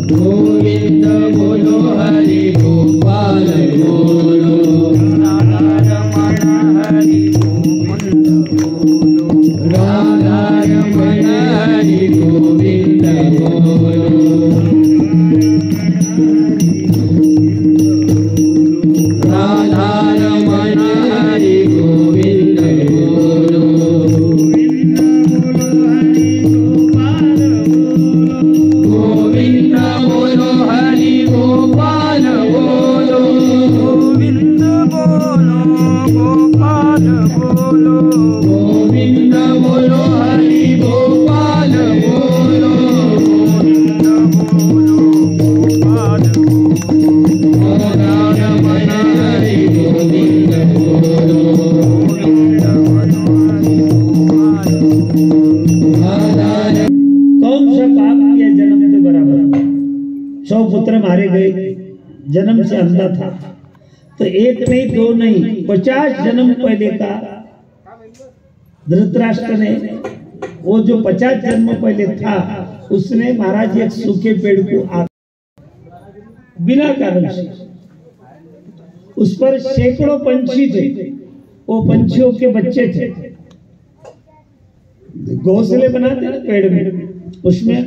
गोविंद बोलो हरि गोपाल बोलो राधा रमण हरि गोविंद बोलो राधा रमण हरि गोविंद बोलो राधा रमण हरि गोविंद बोलो गोविंद बोलो हरि गोपाल बोलो गोविंद बोलो गोपाल बोलो गोविंद बोलो हरि गोपाल बोलो गोविंद बोलो गोपाल राधा रमण हरि गोविंद बोलो गोविंद बोलो हरि कौन सा पाप किया जन्म के बराबर? 100 पुत्र मारे गए, जन्म से अंधा था, तो एक नहीं दो नहीं 50 जन्म पहले का धृतराष्ट्र ने, वो जो 50 जन्म पहले था, उसने महाराज एक सूखे पेड़ को बिना कारण से, उस पर सैकड़ों पंछी थे, वो पंछियों के बच्चे थे, घोंसले बनाते हैं पेड़ में, उसमें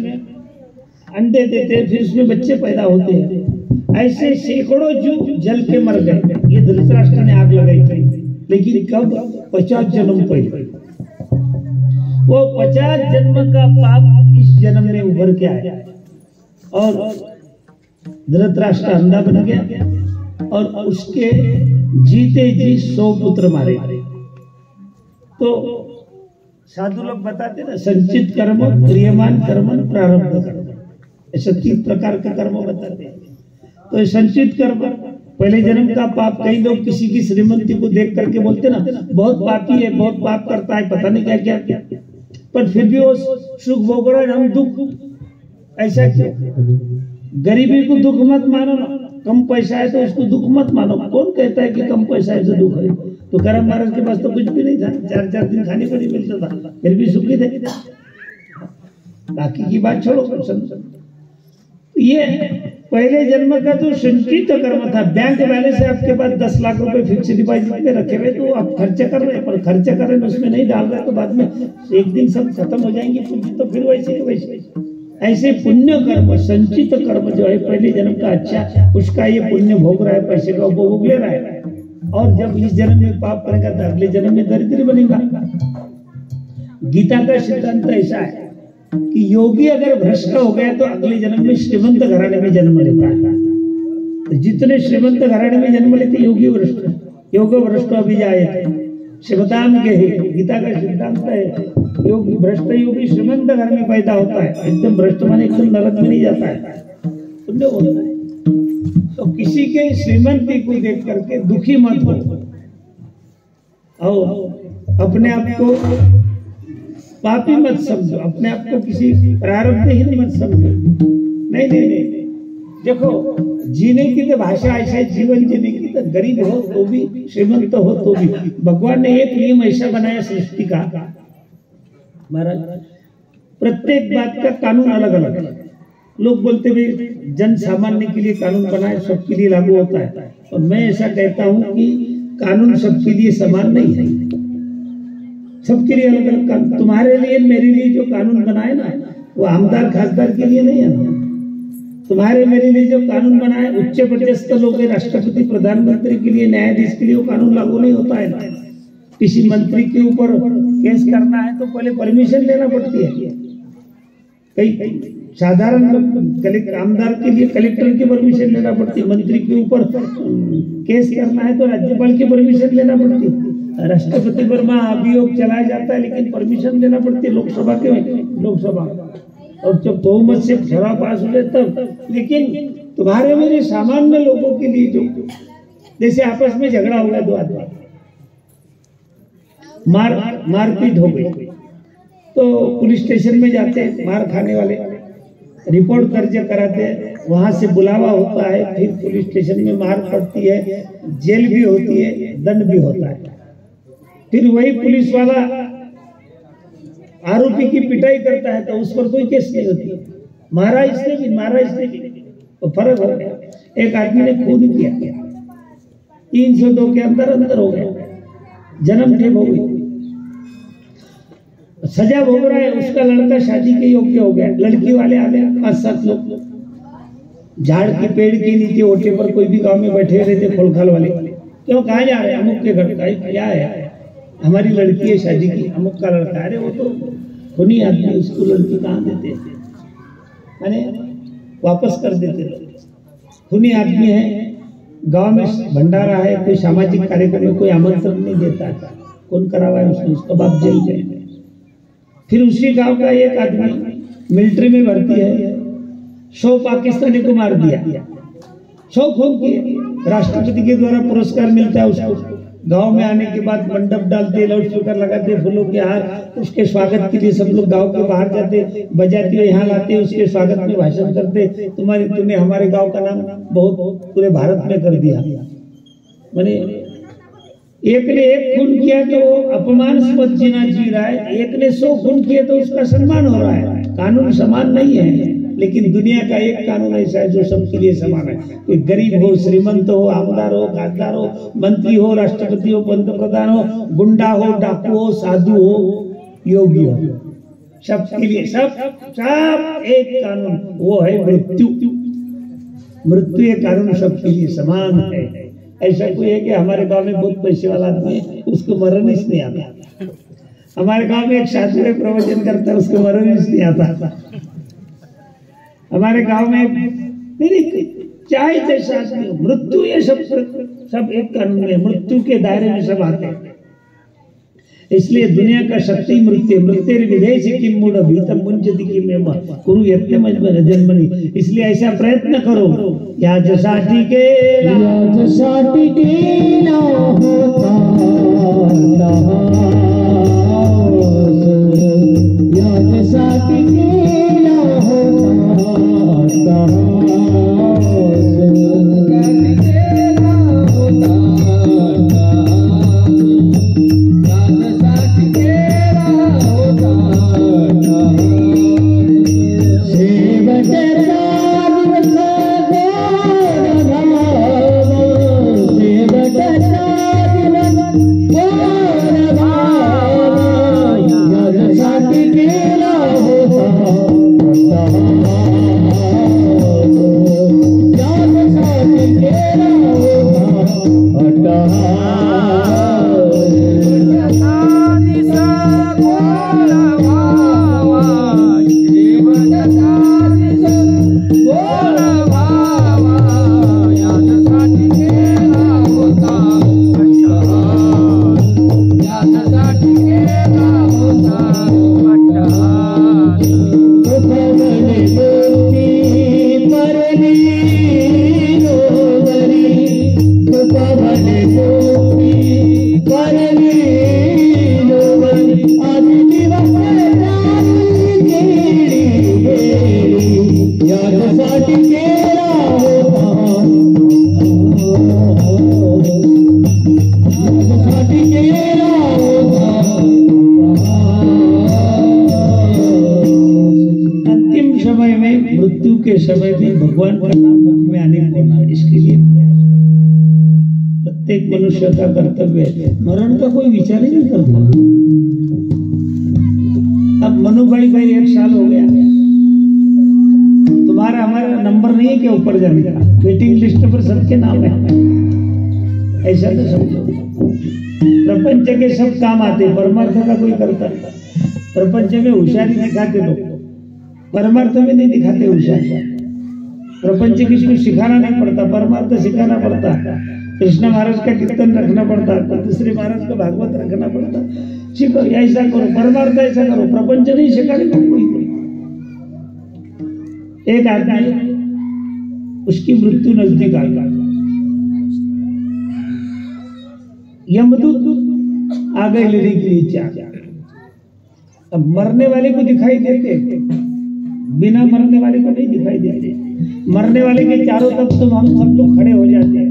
अंडे देते हैं, फिर उसमें बच्चे पैदा होते हैं। ऐसे सैकड़ों जीव जल के मर गए। ये धृतराष्ट्र ने आग लगाई थी, लेकिन कब? 50 जन्म पहले। वो 50 जन्म का पाप इस जन्म में उभर के आया और धृतराष्ट्र अंधा बन गया और उसके जीते जी 100 पुत्र मारे। तो साधु लोग बताते ना, संचित कर्म, क्रियमान कर्म, प्रारब्ध कर्म, ऐसे 3 प्रकार का कर्म बताते हैं। तो संचित कर्म, पहले जन्म का पाप। कई लोग किसी की श्रीमंती को देख करके बोलते ना, बहुत पापी है, बहुत पाप करता है, पता नहीं क्या क्या क्या, पर फिर भी वो सुख भोग रहा है, हम दुख। ऐसा क्यों? गरीबी को दुख मत मानो ना, कम पैसा है तो उसको दुख मत मानो। कौन कहता है कि कम पैसा है तो दुख है? तो करम महाराज के पास तो कुछ भी नहीं था, 4-4 दिन खाने को नहीं मिलता था, फिर भी सुखी थे। बाकी की बात छोड़ो। ये पहले जन्म का जो संचित कर्म था, बैंक बैलेंस है आपके पास 10 लाख रुपए फिक्स डिपॉजिट में रखे हुए, तो आप खर्चा कर रहे हैं, पर खर्चा कर रहे हैं उसमें नहीं डाल रहे, तो बाद में एक दिन सब खत्म हो जाएंगे पूंजी, तो फिर वैसे वैसे ऐसे पुण्य कर्म, संचित कर्म जो है पहले जन्म का, अच्छा उसका ये पुण्य भोग रहा है, पैसे का उपभोग ले रहा है, और जब इस जन्म में पाप करेगा तो अगले जन्म में दरिद्र बनेगा। गीता का सिद्धांत ऐसा है कि योगी अगर भ्रष्ट हो गया तो अगले जन्म में श्रीमंत घराने में जन्म लेता है। तो जितने श्रीमंत घराने में जन्म लेते योगी भ्रष्ट, योग भ्रष्ट अभिजायते शिवताम के गीता का सिद्धांत है। योगी भ्रष्ट योगी श्रीमंत घर में पैदा होता है, एकदम भ्रष्ट माने एकदम नरक में नहीं जाता है, पुण्य होता है। तो किसी के श्रीमंती को देख करके दुखी मत हो, और अपने आप को पापी मत समझो, अपने आप को किसी प्रारब्धहीन मत समझो। नहीं नहीं नहीं, देखो जीने की तो भाषा ऐसा है, जीवन जीने की तो गरीब हो तो भी, श्रीमंत हो तो भी। भगवान ने एक नियम ऐसा बनाया सृष्टि का महाराज, प्रत्येक बात का कानून अलग अलग है। लोग बोलते भाई जन सामान्य के लिए कानून बनाए, सबके लिए लागू होता है, और मैं ऐसा कहता हूं कि कानून सबके लिए समान नहीं है, सबके लिए अलग अलग कानून। तुम्हारे लिए मेरे लिए जो कानून बनाए ना, वो आमदार खासदार के लिए नहीं है। तुम्हारे मेरे लिए जो कानून बनाए उच्च पदस्थ लोग, राष्ट्रपति प्रधानमंत्री के लिए, न्यायाधीश के लिए वो कानून लागू नहीं होता है ना। किसी मंत्री के ऊपर केस करना है तो पहले परमिशन लेना पड़ती है। कई साधारण आमदार के लिए कलेक्टर की परमिशन लेना पड़ती है, मंत्री के ऊपर केस करना है तो राज्यपाल की परमिशन लेना पड़ती है, राष्ट्रपति पर अभियोग चलाया जाता है लेकिन परमिशन लेना पड़ती है लोकसभा और जब बहुमत से ठराव पास हो जाए तब। लेकिन तुम्हारे मेरे सामान्य लोगों के लिए जो, जैसे आपस में झगड़ा हो गया, 2 आदमी मारपीट हो गई, तो पुलिस स्टेशन में जाते हैं, मार खाने वाले रिपोर्ट दर्ज कराते हैं, वहां से बुलावा होता है, फिर पुलिस स्टेशन में मार पड़ती है, जेल भी होती है, दंड भी होता है। फिर वही पुलिस वाला आरोपी की पिटाई करता है तो उस पर कोई केस नहीं होती, मारा इसने भी तो फर्क हो गया। एक आदमी ने खून किया, 302 के अंदर हो गया, जन्म ठेप हो गई, सजा भोग रहा है, उसका लड़का शादी के योग्य हो गया, लड़की वाले आ गए 5-7 लोग, झाड़ के पेड़ के नीचे ओटे पर कोई भी गांव में बैठे रहते खोलखाल वाले, क्यों कहाँ जा रहे हैं, अमुक के घर का क्या है, हमारी लड़की है शादी की, अमुक का लड़का, अरे वो तो खूनी आदमी, उसको लड़की कहाँ देते, मैंने वापस कर देते लोग। खूनी आदमी है, गांव में भंडारा है, कोई सामाजिक कार्यक्रम में कोई आमंत्रण नहीं देता है, कौन करावा है उसने, उसका बाप जेल में। फिर उसी गांव का एक आदमी मिलिट्री में भर्ती है, 100 पाकिस्तानी को मार दिया, 100 खून किए, राष्ट्रपति के द्वारा पुरस्कार मिलता है उसको। गांव में आने के बाद मंडप डालते, लाउड स्पीकर लगाते, फूलों के हार, उसके स्वागत के लिए सब लोग गांव के बाहर जाते, बजाते हुए यहाँ लाते, उसके स्वागत में भाषण करते, तूने हमारे गांव का नाम बहुत पूरे भारत में कर दिया। मैंने एक ने 1 खून किया तो अपमानास्पद जीना जी रहा है, एक ने 100 खून किए तो उसका सम्मान हो रहा है। कानून समान नहीं है, लेकिन दुनिया का एक कानून ऐसा है जो सबके लिए समान है। कोई गरीब हो, श्रीमंत हो, आमदार हो, खासदार हो, मंत्री हो, राष्ट्रपति हो, पंतप्रधान हो, गुंडा हो, डाकू हो, साधु हो, योगी हो, सबके लिए सब एक कानून, वो है मृत्यु। मृत्यु एक कानून सबके लिए समान है। ऐसा कोई है कि हमारे गांव में बहुत पैसे वाला आदमी है, उसको मरण ही नहीं आता। हमारे गांव में एक साधु है, प्रवचन करता है, उसको मरण ही नहीं आता। हमारे गांव में चाहे जैसा आदमी हो, मृत्यु ये सब एक कानून में, मृत्यु के दायरे में सब आते हैं। इसलिए दुनिया का शक्ति मृत्यु, मृत्यु विदेश किम मूढ़ भीतम मुंजति किम एम कुरु यत्नम जन्मनि। इसलिए ऐसा प्रयत्न करो, या जसाटी के ना होता के समय में भगवान का नाम मुख में आने को ना, इसके लिए प्रत्येक मनुष्य का कर्तव्य है। मरण का कोई विचार ही नहीं करता। अब मनु भाई 1 साल हो गया, तुम्हारा हमारा नंबर नहीं है क्या ऊपर जाने का, वेटिंग लिस्ट पर सबके नाम है, ऐसा तो समझो। प्रपंच के सब काम आते, परमार्थ का कोई करता नहीं। प्रपंच में होशियारी दिखाते लोग, परमार्थ में नहीं दिखाते होशियारी। प्रपंच किसको सिखाना नहीं पड़ता, परमार्थ सिखाना पड़ता। कृष्ण महाराज का कीर्तन रखना पड़ता, दूसरे महाराज का भागवत रखना पड़ता। सीखो, ऐसा करो, परमार्थ ऐसा करो, प्रपंच नहीं सिखाने को कोई। एक आदमी, उसकी मृत्यु नजदीक आ गई, यमदूत आ गए लेने के लिए चाह। अब मरने वाले को दिखाई देते, बिना मरने वाले को नहीं दिखाई देते। मरने वाले के चारों तरफ तो हम सब लोग खड़े हो जाते हैं।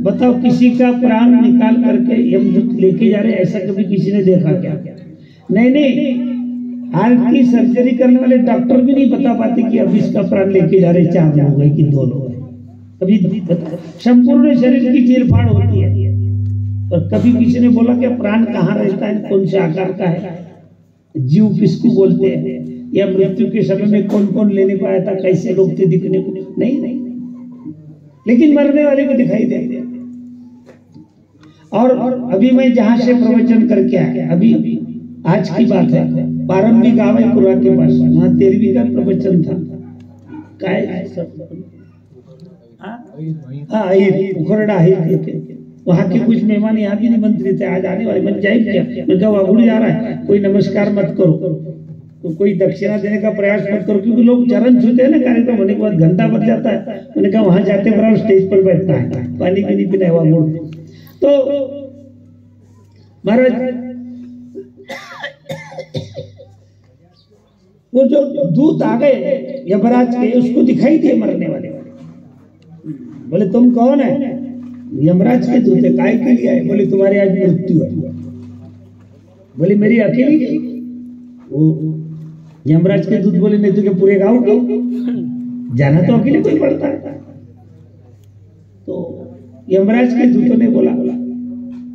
बताओ, किसी का प्राण निकाल करके यमदूत लेके जा रहे, ऐसा कभी किसी ने देखा क्या? नहीं, हार्ट की सर्जरी करने वाले डॉक्टर भी नहीं बता पाते कि अब इसका प्राण लेके जा रहे 4 लोग है कि 2 लोग है। कभी संपूर्ण शरीर की चीरफाड़ होती है, और कभी किसी ने बोला कि प्राण कहाँ रहता है, कौन से आकार का है, जीव किसको बोलते हैं, या मृत्यु के समय में कौन कौन लेने को आया था, कैसे लोग थे दिखने को, नहीं, लेकिन मरने वाले को दिखाई देते। और अभी मैं जहां से प्रवचन करके आया, अभी आज की बात है, पारंबी गांव है कुरा के पास, वहां 13वीं का प्रवचन था। उखरडा है, वहाँ के कुछ मेहमान यहाँ भी निमंत्रित थे, आज आने वाले। मैं जाहिर किया, मैं कहा वागुड़ी जा रहा है, कोई नमस्कार मत करो, तो कोई दक्षिणा देने का प्रयास मत करो, क्योंकि लोग चरण छूते हैं ना कार्यक्रम होने के बाद, घंटा बज जाता है। मैंने कहा वहां जाते बराबर स्टेज पर बैठता है, पानी भी नहीं पीना है वागुड़। तो महाराज वो जो दूत आ गए यमराज के, उसको दिखाई दिए मरने वाले। बोले तुम कौन है? यमराज के दूत है। काय के लिए आए? बोले तुम्हारी आज मृत्यु है। बोले मेरी अकेली? वो यमराज के दूत बोले नहीं तो क्या पूरे गांव को जाना तो अकेले कोई पड़ता है। तो यमराज के दूतों ने बोला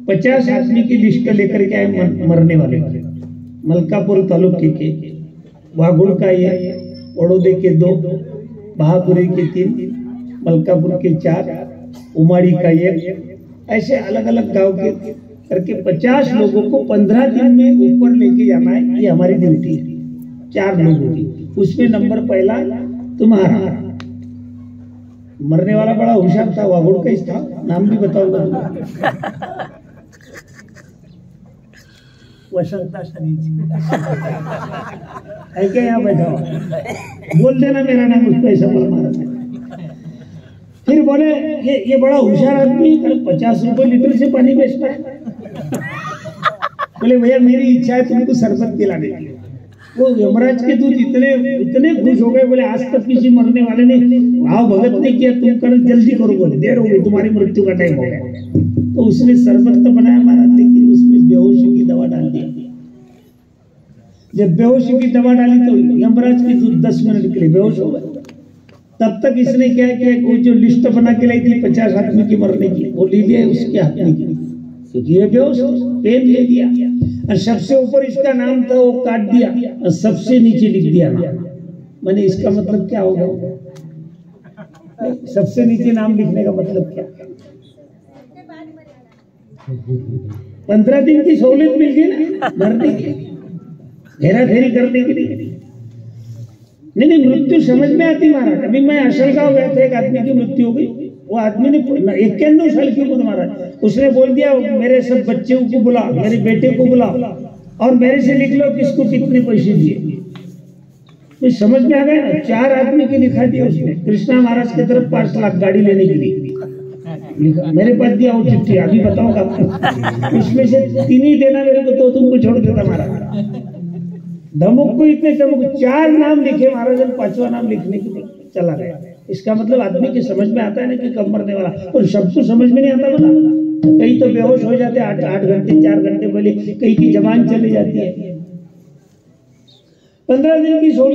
50 आदमी की लिस्ट लेकर के आए मरने वाले। मलकापुर तालुके के, वागुड़ का 1, बड़ौदे के 2, बहापुरी के 3, मलकापुर के 4, उमाड़ी का 1, ऐसे अलग अलग गांव के करके 50 लोगों को 15 दिन में ऊपर लेके जाना है। ये हमारी ड्यूटी है, 4 लोगों की। उसमें नंबर पहला तुम्हारा। मरने वाला बड़ा होशियार था, वागुड़ का ही था, नाम भी बताऊंगा तुम्हें। वसंता शरीर है क्या? यहाँ बैठा हुआ, बोल देना मेरा नाम, उसको ऐसा मारा। फिर बोले ये बड़ा होशियार आदमी 50 रुपए लीटर से पानी बेचता है। बोले भैया मेरी इच्छा है तुमको शरबत पिलाने की। वो यमराज के दूत इतने खुश हो गए, बोले आज तक किसी मरने वाले ने भाव भगत नहीं किया, तुम कर जल्दी करो, बोले देर हो गई, तुम्हारी मृत्यु का टाइम हो गया। तो उसने शरबत तो बनाया महाराज, लेकिन उसमें बेहोशी की दवा डाल दी। जब बेहोशी की दवा डाली तो यमराज के दूत 10 मिनट के लिए बेहोश हो गए। तब तक इसने क्या किया, वो जो लिस्ट बना के लाई थी 50 आदमी की मरने की, वो ले लिया उसके हाथ में, क्योंकि ये बेहोश पेन ले लिया, और सबसे ऊपर इसका नाम था वो काट दिया, और सबसे नीचे लिख दिया नाम। मैंने इसका मतलब क्या होगा? सबसे नीचे नाम लिखने का मतलब क्या? 15 दिन की सहूलियत मिल गई ना मरने की, घेरा घेरी करने के लिए। नहीं, मृत्यु समझ में आती महाराज। अभी मैं असल गांव गया था, एक आदमी की मृत्यु हो गई। वो आदमी ने 91 साल की उम्र महाराज, उसने बोल दिया मेरे सब बच्चों को बुला, मेरे बेटे को बुला, और मेरे से लिख लो किसको कितने पैसे दिए। तो समझ में आ गया ना, 4 आदमी के लिखा दिया उसने। कृष्णा महाराज की तरफ 5 लाख गाड़ी लेने के लिए मेरे पास दिया वो चिट्ठी, अभी बताऊंगा आपको। उसमें से 3 ही देना मेरे को, तो तुमको छोड़ देता महाराज। धमुक को इतने चमुक 4 नाम लिखे महाराज, 5वां नाम लिखने के लिए चला गया। इसका मतलब आदमी की समझ में आता है ना कि कब मरने वाला, और सबको समझ में नहीं आता बोला। कई तो बेहोश हो जाते 8 घंटे 4 घंटे बोले, कई की जबान चली जाती है। 15 दिन की सोच।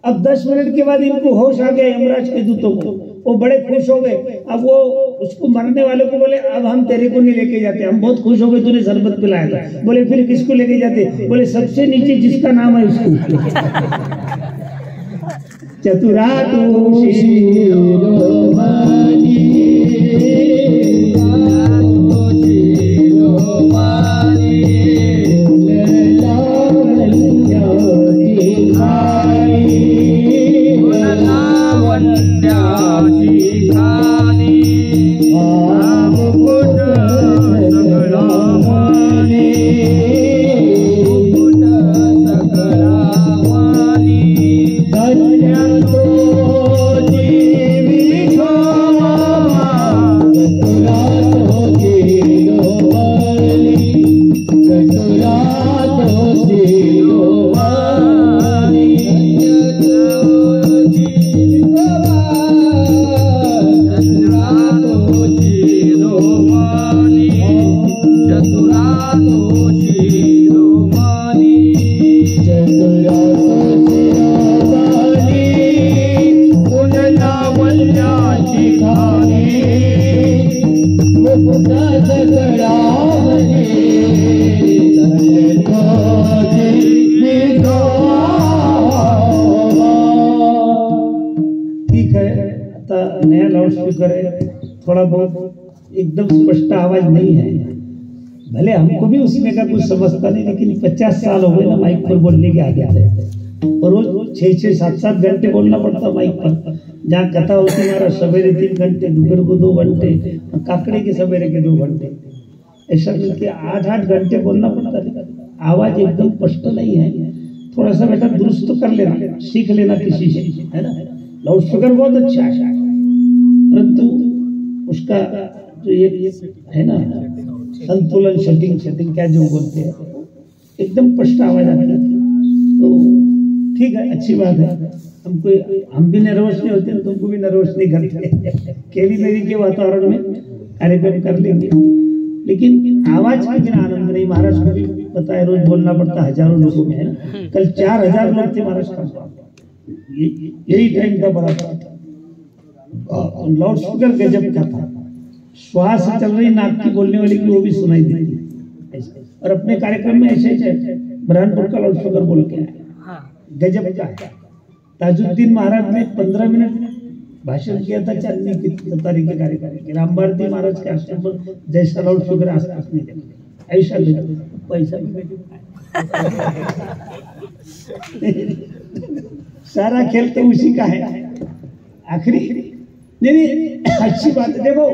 अब 10 मिनट के बाद इनको होश आ गया यमराज के दूतों को, वो बड़े खुश हो गए। अब वो उसको मरने वाले को बोले अब हम तेरे को नहीं लेके जाते, हम बहुत खुश हो गए तूने शरबत पिलाया था। बोले फिर किसको लेके जाते? बोले सबसे नीचे जिसका नाम है उसको। चतुरातो शुक्र है थोड़ा बहुत एकदम स्पष्ट आवाज नहीं है, भले हमको भी उसमें का कुछ समझता नहीं, लेकिन 50 साल हो गए ना माइक पर बोलने के आगे आते और रोज 6-6, 7-7 घंटे बोलना पड़ता माइक पर। जहाँ कथा होती हमारा सवेरे 3 घंटे, दोपहर को 2 घंटे, काकड़े के सवेरे के 2 घंटे, ऐसा मिलके 8-8 घंटे बोलना पड़ता है। आवाज एकदम स्पष्ट नहीं है, थोड़ा सा बेटा दुरुस्त कर लेना, सीख लेना किसी से, है ना। लाउड स्पीकर बहुत अच्छा है, परंतु उसका जो ये है ना संतुलन सेटिंग क्या जो बोलते हैं, एकदम स्पष्ट आवाज आती है, तो ठीक है, अच्छी बात है। हम भी नर्वस नहीं होते, तुमको भी नर्वस नहीं करते। केली मेरी के वातावरण में कार्यक्रम कर लेंगे, लेकिन आवाज के बिना आनंद नहीं। महाराज को भी पता है, रोज बोलना पड़ता हजारों लोगों में, है ना। कल 4000 लोग थे महाराज का, यही टाइम था बड़ा था। लाउड स्पीकर गजब का था, श्वास चल रही नाक की बोलने वाली की वो भी सुनाई देती। और अपने कार्यक्रम में ऐसे बुरहानपुर का लाउड स्पीकर बोल के गजब का है। ताजुद्दीन महाराज ने 15 मिनट भाषण किया था चांदनी की तारीख के कार्यक्रम के। राम भारती महाराज के आश्रम पर जैसा लाउड स्पीकर आसपास नहीं देखा, ऐसा पैसा सारा खेल तो उसी का है। आखिरी नहीं अच्छी बात है। देखो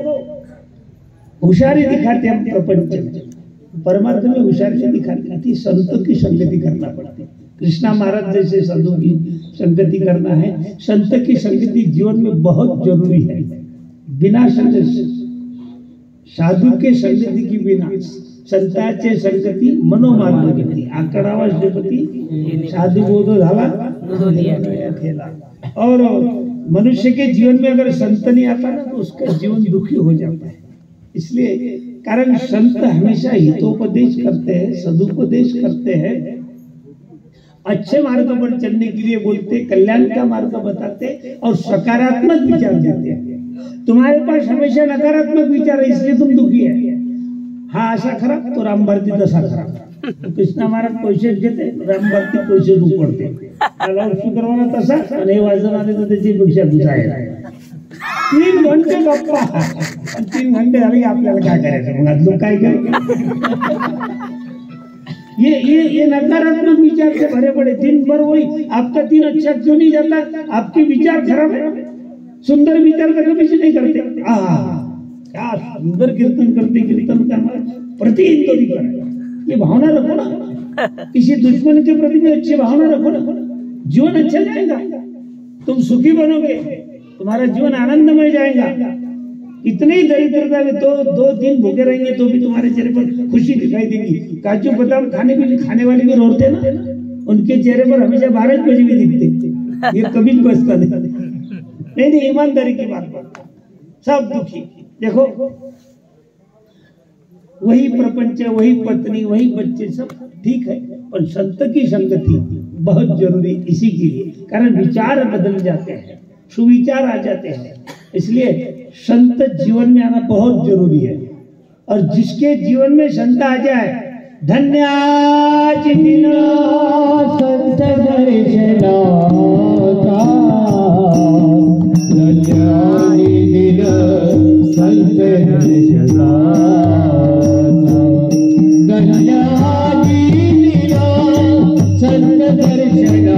होशियारी दिखाते हम प्रपंच में, परमार्थ में होशियारी नहीं दिखाती, संतों की संगति करना पड़ती। कृष्णा महाराज जैसे साधु की संगति करना है। संत की संगति जीवन में बहुत जरूरी है। बिना साधु के संगति की बिना संताचे संगति मनोमार्ग गती आकडावा श्रीपती साधु बोधो झाला खेला। और मनुष्य के जीवन में अगर संत नहीं आता ना तो उसका जीवन दुखी हो जाता है। इसलिए कारण संत हमेशा हितोपदेश करते हैं, सदुपदेश करते हैं, अच्छे मार्ग पर चलने के लिए बोलते, कल्याण का मार्ग बताते और सकारात्मक विचार देते हैं। तुम्हारे पास हमेशा नकारात्मक विचार है इसलिए तुम दुखी है। हा असा खराब तो राम भारती तसा खराब। तो कृष्णा महाराज पैसे घेते, राम भारती पैसे दूर पडते। लाउड स्पीकरवाला तसा आणि वाजन आले तर त्याची पेक्षा घुसायला 3 घंटे गप्पा, 3 घंटे झाले आपल्याला काय करायचं मग आज लोक काय करें। ये नकारात्मक विचार से भरे पड़े। दिन भर वही आपका दिन अच्छा क्यों नहीं जाता, आपके विचार खराब है। सुंदर विचार कभी से नहीं करते। क्या सुंदर कीर्तन करते, कीर्तन का प्रति इंद्री कर, ये भावना रखो ना। किसी दुश्मन के प्रति भी अच्छी भावना रखो ना, जीवन अच्छा जाएगा, तुम सुखी बनोगे, तुम्हारा जीवन आनंदमय जाएगा। इतनी दरिद्रता में 2 दिन भूखे रहेंगे तो भी तुम्हारे चेहरे पर खुशी दिखाई देगी। काजू बादाम खाने वाले भी रोते ना, उनके चेहरे पर हमेशा 12 बजे भी दिखते, ये कभी बचता नहीं। ईमानदारी की बात, सब दुखी। देखो वही प्रपंच, वही पत्नी, वही बच्चे, सब ठीक है, और संत की संगति बहुत जरूरी इसी के लिए, कारण विचार बदल जाते हैं, सुविचार आ जाते हैं। इसलिए संत जीवन में आना बहुत जरूरी है। और जिसके जीवन में संत आ जाए, धन्याचि दिन संत दर्शना, धन्याचि दिन संत दर्शना, धन्याचि दिन संत दर्शना,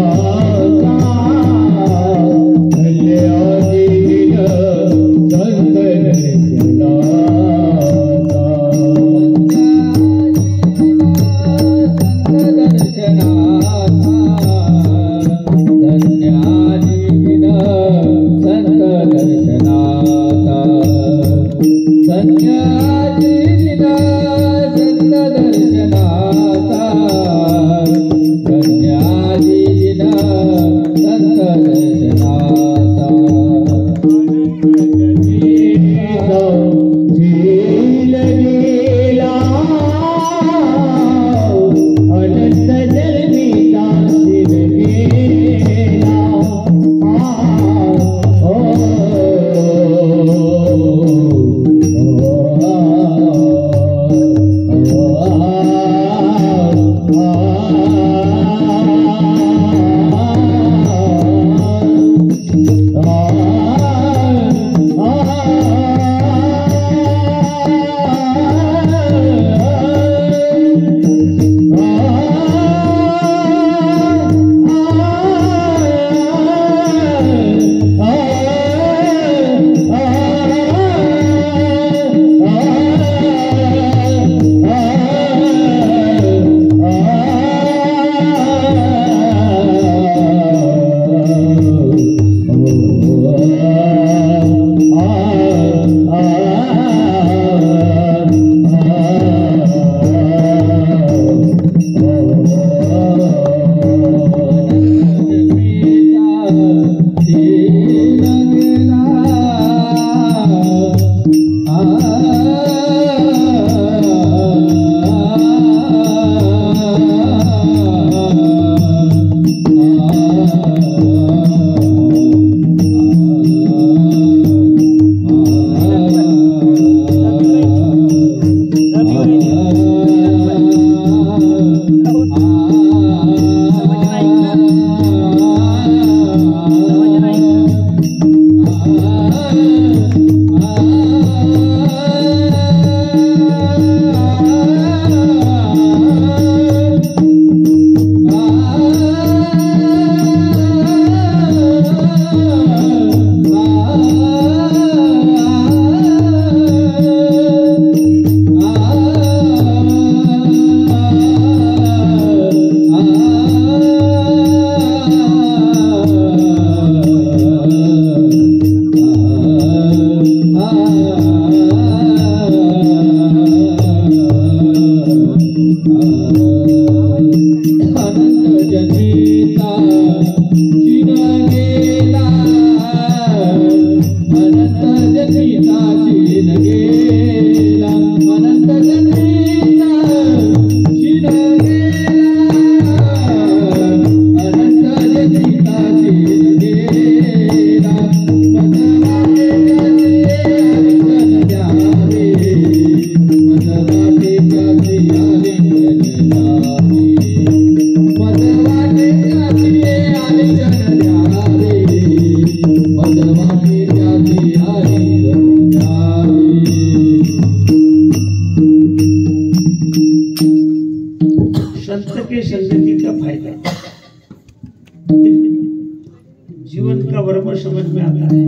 जीवन का वर्म समझ में आता है।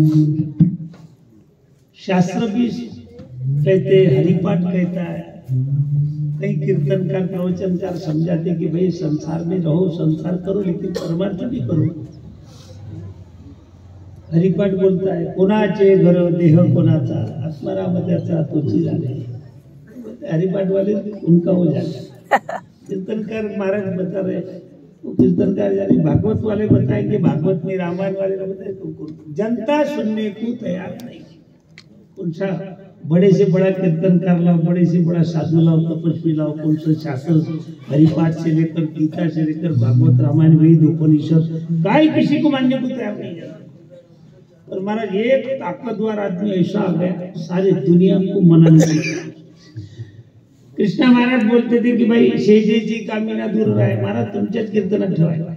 शास्त्र भी कहते, हरिपाठ कहता है, कई कीर्तनकार प्रवचनकार समझाते कि भाई संसार में रहो, संसार करो, लेकिन परमार्थ भी करो। हरिपाठ बोलता है, कोणाचे घर देह कोणाचा, आत्मारामत्याचा तोची जाणे। हरिपाठ वाले उनका हो जाता। कीर्तनकार महाराज बता रहे, वो कीर्तनकार यानी भागवत वाले बताएंगे, भागवत में रामायण वाले बताए, तो जनता सुनने को तैयार नहीं। कौन सा बड़े से बड़ा कीर्तनकार लाओ, बड़े से बड़ा साधु लाओ, तपस्वी लाओ, कौन सा शास्त्र हरिपाठ से लेकर गीता से लेकर भागवत रामायण वेद उपनिषद काय किसी को मानने को तैयार नहीं है। और महाराज एक ताकतवर आदमी ऐसा आ गया, सारी दुनिया को मनन किया। कृष्णा महाराज बोलते थे कि भाई शेजेची कामिना दूर रहे, महाराज तुमच्याच कीर्तनात ठेवायला,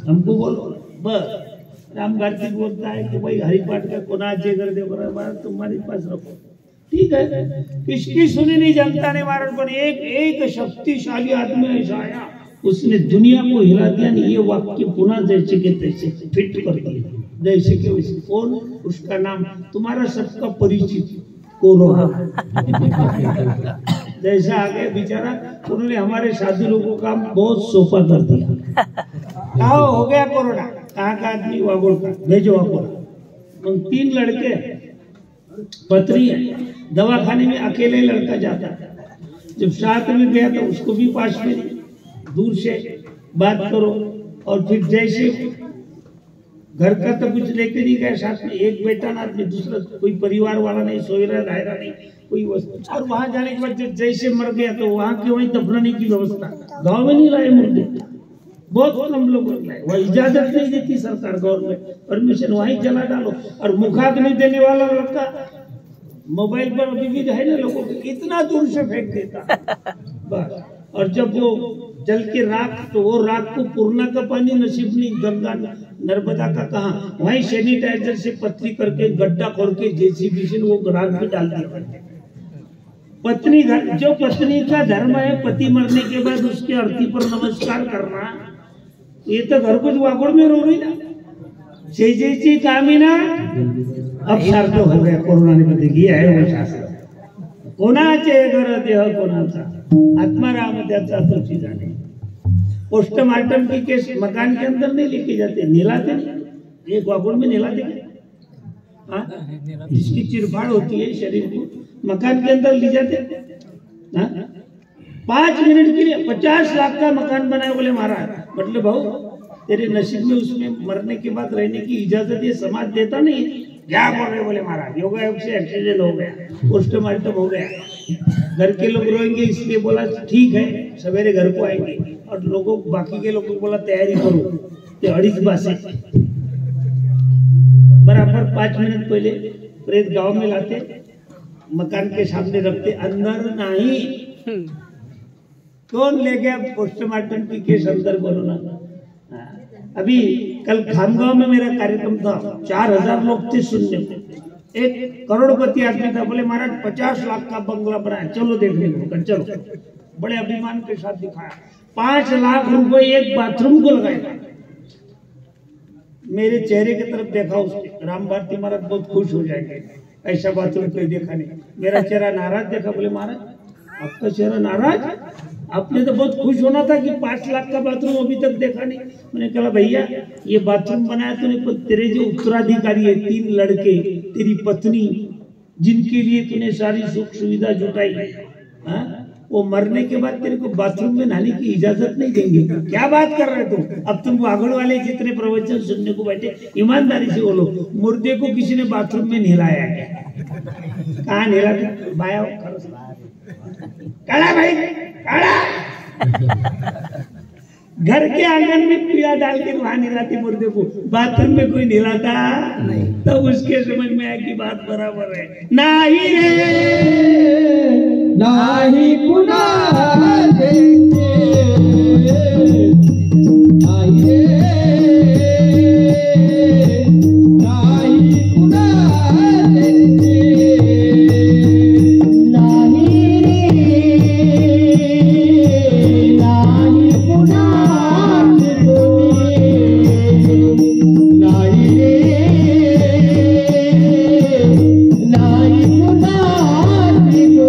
हमको बोलो बस। राम कार्तिक बोलता है कि भाई हरिपाठ का कोणाचे घर दे, महाराज तुम्हारे पास रखो, ठीक है। किसकी सुनी नहीं जनता ने महाराज, पर एक शक्तिशाली आदमी ऐसा आया, उसने दुनिया को हिला दिया। ये वाक्य पुनः जैसे के तैसे फिट कर दिया, जैसे के वैसे। कौन? उसका नाम तुम्हारा सबका परिचित कोरोना। जैसा आ गया बेचारा, उन्होंने हमारे साधु लोगों का बहुत सोफा कर दिया। कहा हो गया कोरोना, कहाँ का आदमी वागोड़ का, भेजो वागोड़। 3 लड़के पत्नी है, दवाखाने में अकेले लड़का जाता है। जब साथ में गया तो उसको भी पास में दूर से बात करो, और फिर जैसे घर का तो कुछ लेके नहीं गए साथ में, एक बेटा ना दूसरा, कोई परिवार वाला नहीं, सोयरा दायरा नहीं, कोई वस्तु। और वहां जाने के बाद जैसे मर गया तो वहां के वहीं दफनाने की व्यवस्था, गांव में नहीं लाए मुर्दे, बहुत कम लोग लाए। वह इजाजत नहीं देती सरकार, गवर्नमेंट परमिशन, वहीं जला डालो। और मुखाग्नि देने वाला लड़का मोबाइल पर अभी भी है ना, लोगों को इतना दूर से फेंक देता बस। और जब वो जल के राख, तो वो राख को पूर्णा का पानी नसीब नहीं, गंगा नर्मदा का कहाँ, वहीं सैनिटाइजर से पतली करके गड्ढा खोल के जेसीबी से वो राख भी डाल दिया। पत्नी घर, जो पत्नी का धर्म है पति मरने के बाद उसके अर्थी पर नमस्कार करना, ये तो घर कुछ वागोड़ में रो रही ना। शेजेची कामिना अब सार्थ हो गया, कोरोना ने बता दिया है वो शास्त्र। कोणाचे घर देह कोणाचा, आत्माराम त्याचा तोची जाणे। पोस्टमार्टम की केस मकान के अंदर नहीं लेके जाते, नीलाते नहीं, एक वागुड़ में नीलाते क्या? जिसकी चिरफाड़ होती है शरीर को, मकान के अंदर ले जाते। 5 मिनट के लिए 50 लाख का मकान बनाया, बोले महाराज, मतलब भाऊ तेरे नसीब में उसमें मरने के बाद रहने की इजाजत ये समाज देता नहीं। क्या बोल रहे? बोले महाराज योगायोग से एक्सीडेंट हो गया, पोस्टमार्टम हो गया, घर के लोग रोएंगे, इसलिए बोला ठीक है सवेरे घर को आएंगे, और लोगों बाकी के लोगों को बोला तैयारी करो, ते 2:30 बजे बराबर 5 मिनट पहले प्रेत गांव में लाते, मकान के सामने रखते, अंदर नहीं। कौन ले गया पोस्टमार्टम की केस अंदर, बोलो ना। अभी कल खामगांव में मेरा कार्यक्रम था, 4000 लोग थे सुनने में। एक करोड़पति आदमी था, बोले महाराज 50 लाख का बंगला बनाया, चलो देखने को। चलो, बड़े अभिमान के साथ दिखाया। 5 लाख रुपए एक बाथरूम को लगाया। मेरे चेहरे की तरफ देखा उसने, राम भारती महाराज बहुत खुश हो जाएंगे, ऐसा बाथरूम कोई देखा नहीं। मेरा चेहरा नाराज देखा, बोले महाराज आपका चेहरा नाराज, आपने तो बहुत खुश होना था कि 5 लाख का बाथरूम अभी तक देखा नहीं। मैंने कहा भैया ये बाथरूम बनाया तूने, तो तेरे जो उत्तराधिकारी है 3 लड़के, तेरी पत्नी, जिनके लिए तूने सारी सुख सुविधा जुटाई, वो मरने के बाद तेरे को बाथरूम में नहाने की इजाजत नहीं देंगे। क्या बात कर रहे तुम? अब तुमको आगड़ वाले जितने प्रवचन सुनने को बैठे, ईमानदारी से बोलो, मुर्दे को किसी ने बाथरूम में नहलाया क्या? कहाँ नहलाते? बाया काला भाई काला। घर के आंगन में पीड़ा डाल के वहां नहलाते मुर्दे को, बाथरूम में कोई नहलाता नहीं। तो उसके समझ में आया कि बात बराबर है। नहीं रे नाही कुणाल देखे, नाही रे नाही कुणाल देखे, नाही रे नाही कुणाल देखे, नाही रे नाही कुणाल देखे।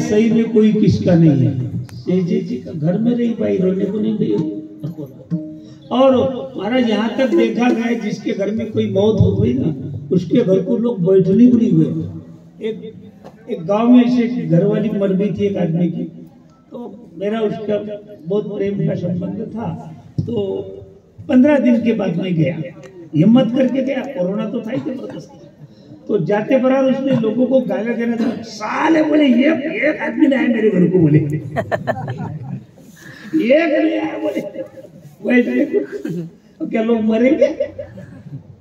सही में कोई किसका नहीं है। तेजी जी का घर में रही पाई, रोने को नहीं गई। और महाराज यहाँ तक देखा गया जिसके घर में कोई मौत हो गई ना, उसके घर को लोग बैठने को नहीं हुए। एक गांव में से घर वाली मर गई थी एक आदमी की, तो मेरा उसका बहुत प्रेम का संबंध था, तो 15 दिन के बाद मैं गया, हिम्मत करके गया, कोरोना तो था ही जबरदस्त। तो जाते बराबर उसने लोगों को गाला देना था, साले बोले ये आदमी नहीं आया मेरे घर को, बोले ये नहीं आया, बोले तो क्या लोग मरेंगे?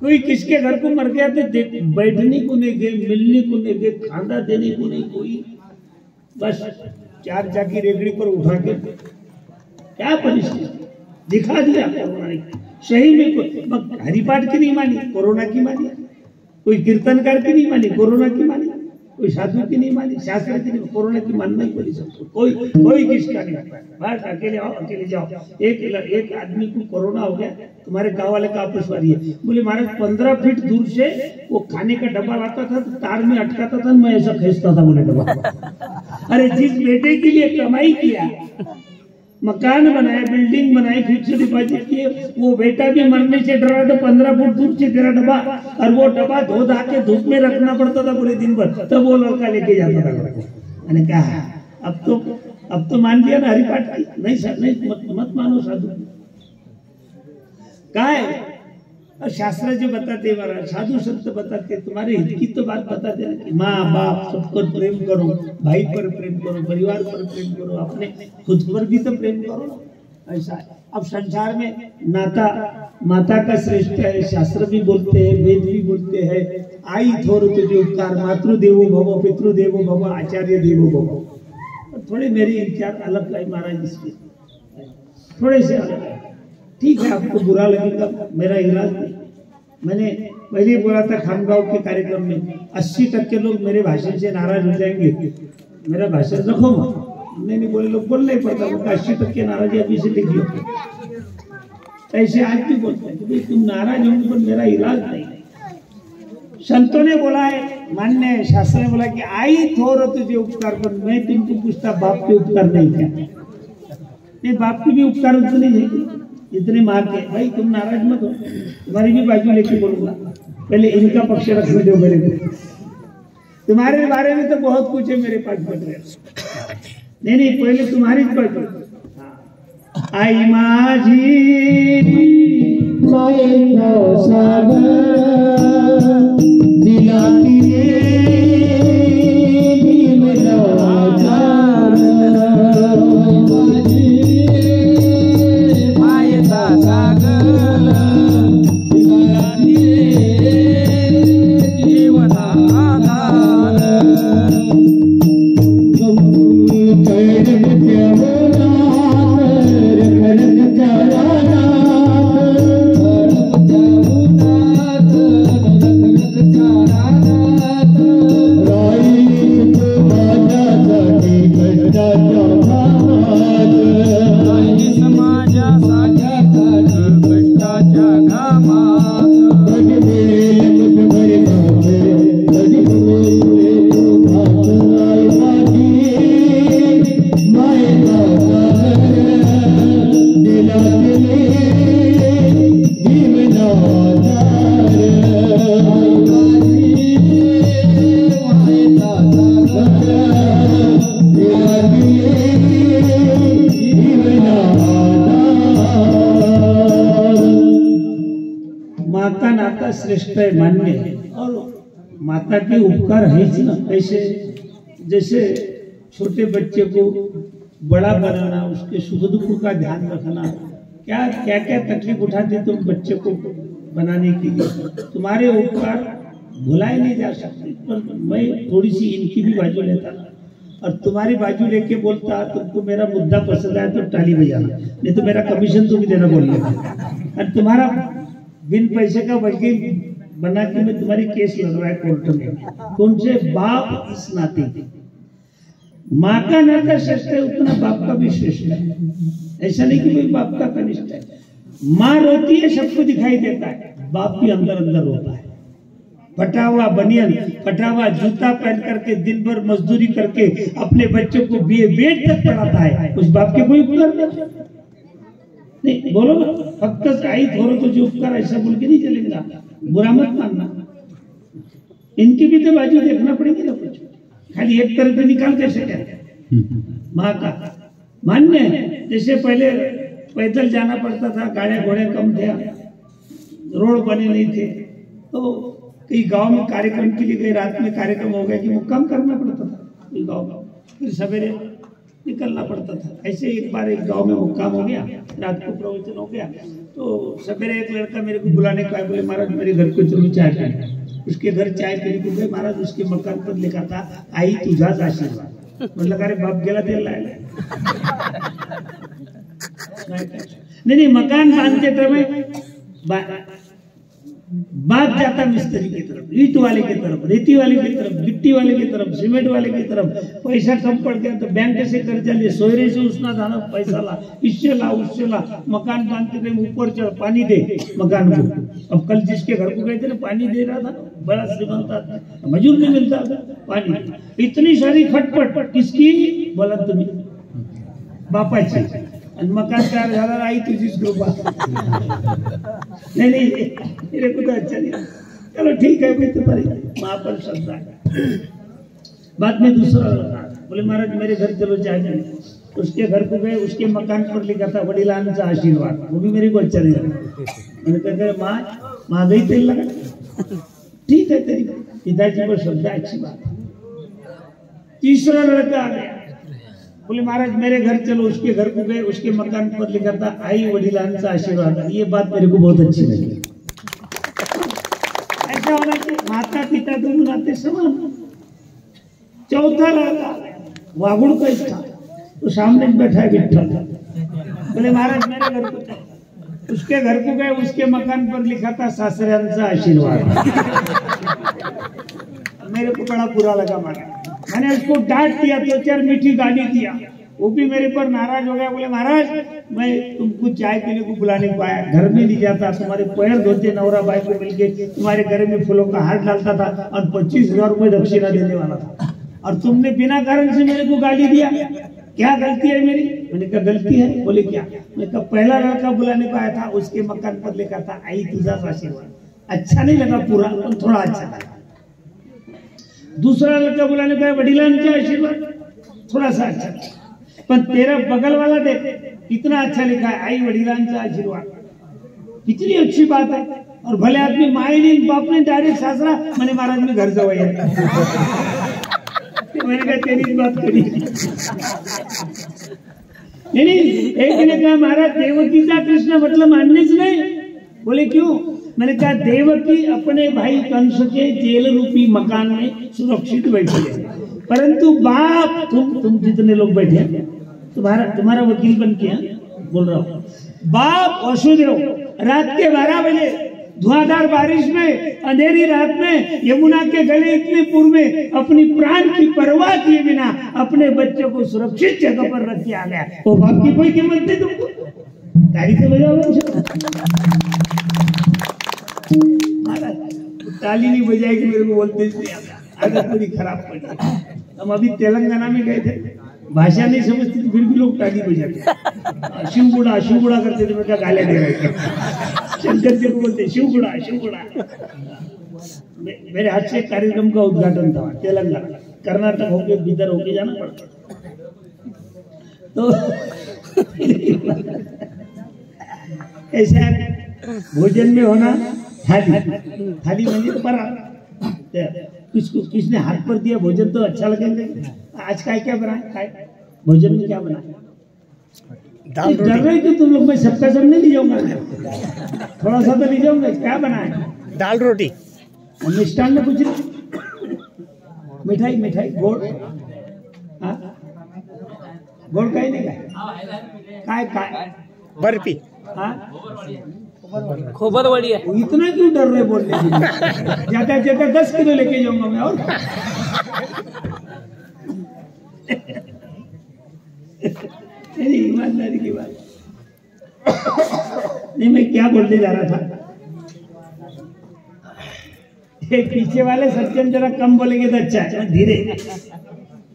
कोई किसके घर को मर गया तो बैठने को नहीं गए, मिलने को नहीं गए, खाना देने को नहीं कोई, बस 4 जाकी रेगड़ी पर उठा के क्या परिस्थिति दिखा दिया कोरोना ने। सही में कोई हरिपाठ की नहीं मानी, कोरोना की मानी, कोई कीर्तनकार की नहीं मानी, कोरोना की मानी, कोई साधु की नहीं मानी, शास्त्र की नहीं, कोरोना की मानना ही पड़ी सबको, कोई किसका नहीं। बस अकेले आओ, अकेले जाओ। एक आदमी को कोरोना हो गया, तुम्हारे गांव वाले का आतशबाजी है, बोले महाराज 15 फीट दूर से वो खाने का डब्बा लाता था तो तार में अटकाता था, मैं ऐसा खींचता था, बोले डब्बा। अरे जिस बेटे के लिए कमाई किया, मकान बनाए, बिल्डिंग बनाई, फिक्स डिपॉजिट किए, वो बेटा भी मरने से डरा तो 15 फुट दूर से तेरा डब्बा, और वो डब्बा धो धा के धूप में रखना पड़ता था पूरे दिन भर, तब वो लड़का लेके जाता था घर को। मैंने कहा अब तो मान लिया ना हरिपाठ की, नहीं सर नहीं, मत मानो साधु का है। और शास्त्र जो बताते महाराज, साधु संत बताते, तुम्हारे हित की तो बात बताते ना कि माँ बाप सबको प्रेम करो, भाई पर प्रेम करो, परिवार पर प्रेम करो, अपने खुद पर भी तो प्रेम करो ना। ऐसा है। अब संसार में नाता माता का श्रेष्ठ है, शास्त्र भी बोलते हैं, वेद भी बोलते हैं, आई थोर तुझे उपकार, मातृदेवो भव, पितृदेवो भव, आचार्य देवो भव। थोड़े मेरे विचार अलग है महाराज, इसके थोड़े से अलग है। ठीक है, आपको बुरा लगेगा, मेरा इलाज नहीं। मैंने पहले बोला था खामगांव के कार्यक्रम में 80% लोग मेरे भाषण से नाराज हो जाएंगे, मेरा भाषण रखो मत। नहीं बोले, लोग बोलना ही पड़ता, उनका 80% नाराजी अभी से लिख लो। ऐसे आज भी बोलते हैं कि भाई तुम नाराज होंगे पर मेरा इलाज नहीं। संतों ने बोला है, मान्य है, शास्त्र ने बोला कि आई थोर तुझे उपकार, पर मैं तुमको पूछता बाप के उपकार नहीं क्या? नहीं, बाप की भी उपकार उतनी है जितने माँ के। भाई तुम नाराज मत हो, तुम्हारी भी बाजू लेके बोलूंगा, पहले इनका पक्ष रखने दो मेरे को। तुम्हारे बारे में तो बहुत कुछ है मेरे पास बच रहे। नहीं, पहले तुम्हारी बाजू। आई माझी माता नाता श्रेष्ठ है, मान्य है, और माता के उपकार है ही ना। ऐसे जैसे छोटे बच्चे को बड़ा बनाना, उसके सुख दुख का ध्यान रखना, क्या क्या क्या तकलीफ उठाते तुम बच्चे को बनाने के लिए, तुम्हारे उपकार भुलाए नहीं जा सकते। पर मैं थोड़ी सी इनकी भी बाजू लेता और तुम्हारी बाजू लेके बोलता, तुमको मेरा मुद्दा पसंद आया तो ताली बजाना, नहीं तो मेरा कमीशन तुम देना बोल लेना। और तुम्हारा बिन पैसे का वकील बना के मैं तुम्हारी केस लड़वाए कोर्ट में, तुमसे बाप इस नाते। माँ का नाता श्रेष्ठ है, उतना बाप का भी श्रेष्ठ है। ऐसा नहीं कि कोई बाप का कनिष्ठ है। माँ रोती है, सबको दिखाई देता है, बाप भी अंदर अंदर रोता है। फटा हुआ बनियन, फटा हुआ जूता पहन करके दिन भर मजदूरी करके अपने बच्चों को बेड तक पढ़ाता है, उस बाप के कोई उपकार नहीं। बोलो ना, फक्त आई थोड़ा तो जो उपकार, ऐसा बोल के नहीं चलेगा, बुरा मत मानना। इनकी भी तो बाजू देखना पड़ेगी ना कुछ, खाली एक तरफ निकाल कैसे क्या माँ का मान्य है। जैसे पहले पैदल जाना पड़ता था, गाड़ियां घोड़े कम थे, रोड बने नहीं थे, तो कई गांव में कार्यक्रम के लिए कई रात में कार्यक्रम हो गया कि मुक्काम करना पड़ता था कई गांव में, फिर सवेरे निकलना पड़ता था। ऐसे एक बार एक गांव में मुक्काम हो गया, रात को प्रवचन हो गया, तो सवेरे एक लड़का मेरे को बुलाने को आया, बोले महाराज मेरे घर को चलो चाय पीने। उसके घर चाय पीने को गए, महाराज उसके मकान पर लिखा था आई तुझाच आशीर्वाद। मतलब अरे बाप गेला तेल लायला नहीं, मकान बांधते समय बाप जाता मिस्त्री की तरफ, ईट वाले की तरफ, रेती वाले की तरफ, गिट्टी वाले की तरफ, सीमेंट वाले की तरफ। पैसा कम पड़ गया तो बैंक से कर्जा ले, सोयरे से उसना धाना पैसा ला, इससे ला उससे ला, मकान बांधते थे ऊपर चढ़, पानी दे मकान को। अब कल जिसके घर को गए थे ना, पानी दे रहा था, बड़ा श्रीमंत आदमी, मजूर नहीं मिलता था पानी। इतनी सारी खटपट किसकी, बोला तुम्ही बापाची, आणि मकान तयार झाला, आई तुझीच कृपा। नहीं मेरे को तो अच्छा नहीं, चलो ठीक है भाई, तुम्हारी माँ पर श्रद्धा। बाद में दूसरा लगा, बोले महाराज मेरे घर चलो चाय पीने। उसके घर को गए, उसके मकान पर लिखा था वडिलांचा आशीर्वाद, वो भी मेरे को अच्छा नहीं लगा। मैंने कहा माँ महागाई तेल लगा, ठीक है तेरी पिताजी पर श्रद्धा, अच्छी बात। तीसरा लड़का आ गया, बोले महाराज मेरे घर चलो। उसके घर को गए, उसके मकान पर लिखा था आई वडिलांचा आशीर्वाद। ये बात मेरे को बहुत अच्छी लगी। ऐसा होना चाहिए, माता पिता दोनों नाते समान। चौथा लड़का वागुड़ का था, तो सामने बैठा है विठ्ठल। बोले महाराज मेरे घर को चलो। उसके घर को गए, उसके मकान पर लिखा था सासऱ्यांचा आशीर्वाद। मेरे को बड़ा बुरा लगा, मैंने उसको डांट दिया, 2-4 मीठी गाली दिया, वो भी मेरे पर नाराज हो गया। बोले महाराज मैं तुमको चाय पीने को बुलाने को आया, घर में नहीं जाता, तुम्हारे पैर धोते नवरा भाई को मिलके तुम्हारे घर में फूलों का हार डालता था और 25,000 रुपये दक्षिणा देने वाला था, और तुमने बिना कारण से मेरे को गाली दिया, क्या गलती है मेरी? मैंने कहा गलती है। बोले क्या? मैंने कहा पहला लड़का बुलाने को आया था, उसके मकान पर लिखा था आई तुझाच आशीर्वाद। अच्छा नहीं लगा पूरा, पर थोड़ा अच्छा लगा। दूसरा लड़का बुलाने को आया वडिलांचा आशीर्वाद, थोड़ा सा अच्छा, पर तेरा बगल वाला देख कितना अच्छा लिखा है आई वडिलांचा आशीर्वाद, कितनी अच्छी बात है। और भले आदमी माई नहीं बाप ने डायरेक्ट सासरा, मैंने महाराज में घर जवाई है। मैंने कहा तेरी बात करी नहीं, एक ने कहा महाराज देवकी का कृष्ण मतलब माननीच नहीं। बोले क्यों? मैंने कहा देवकी अपने भाई कंस के जेल रूपी मकान में सुरक्षित बैठी है, परंतु बाप तुम जितने लोग बैठे हैं, तुम्हारा वकील बन के बोल रहा हूँ, बाप वसुदेव रात के 12 बजे धुआंधार बारिश में, अंधेरी रात में, यमुना के गले इतने पूर्व में अपनी प्राण की परवाह किए बिना अपने बच्चों को सुरक्षित जगह पर रख के आ गया। वो बाप की कोई कीमत नहीं तुमको, ताली से बजाओ। ताली नहीं बजाएगी, मेरे को बोलते नहीं आता, आदत थोड़ी खराब पड़ी। हम अभी तेलंगाना में गए थे, भाषा नहीं समझती तो फिर भी लोग ताली बजाते, शिवगुड़ा करते थे, मैं क्या गालियां दे रहे थे। शंकर जी को बोलते शिवगुड़ा। मेरे हाथ से कार्यक्रम का उद्घाटन था तेलंगाना, कर्नाटक होके बीदर होके जाना पड़ता। तो ऐसा भोजन में होना, थाली म्हणजे तो परा, किसने हाथ पर दिया भोजन तो अच्छा लगेगा। आज क्या बनाए, भोजन में क्या बनाए? डर रहे कि तुम लोग, मैं सबका सब नहीं ले जाऊंगा, थोड़ा सा तो ले जाऊंगा। क्या बनाए? दाल रोटी, मिष्टान में कुछ मिठाई गोड़, गोड़ का ही नहीं काय बर्फी, खोबर वड़ी है। इतना क्यों डर रहे बोलने की? ज्यादा 10 किलो लेके जाऊंगा मैं। और ईमानदारी की बात नहीं, मैं क्या बोलने जा रहा था, पीछे वाले सज्जन जरा कम बोलेंगे तो अच्छा है, धीरे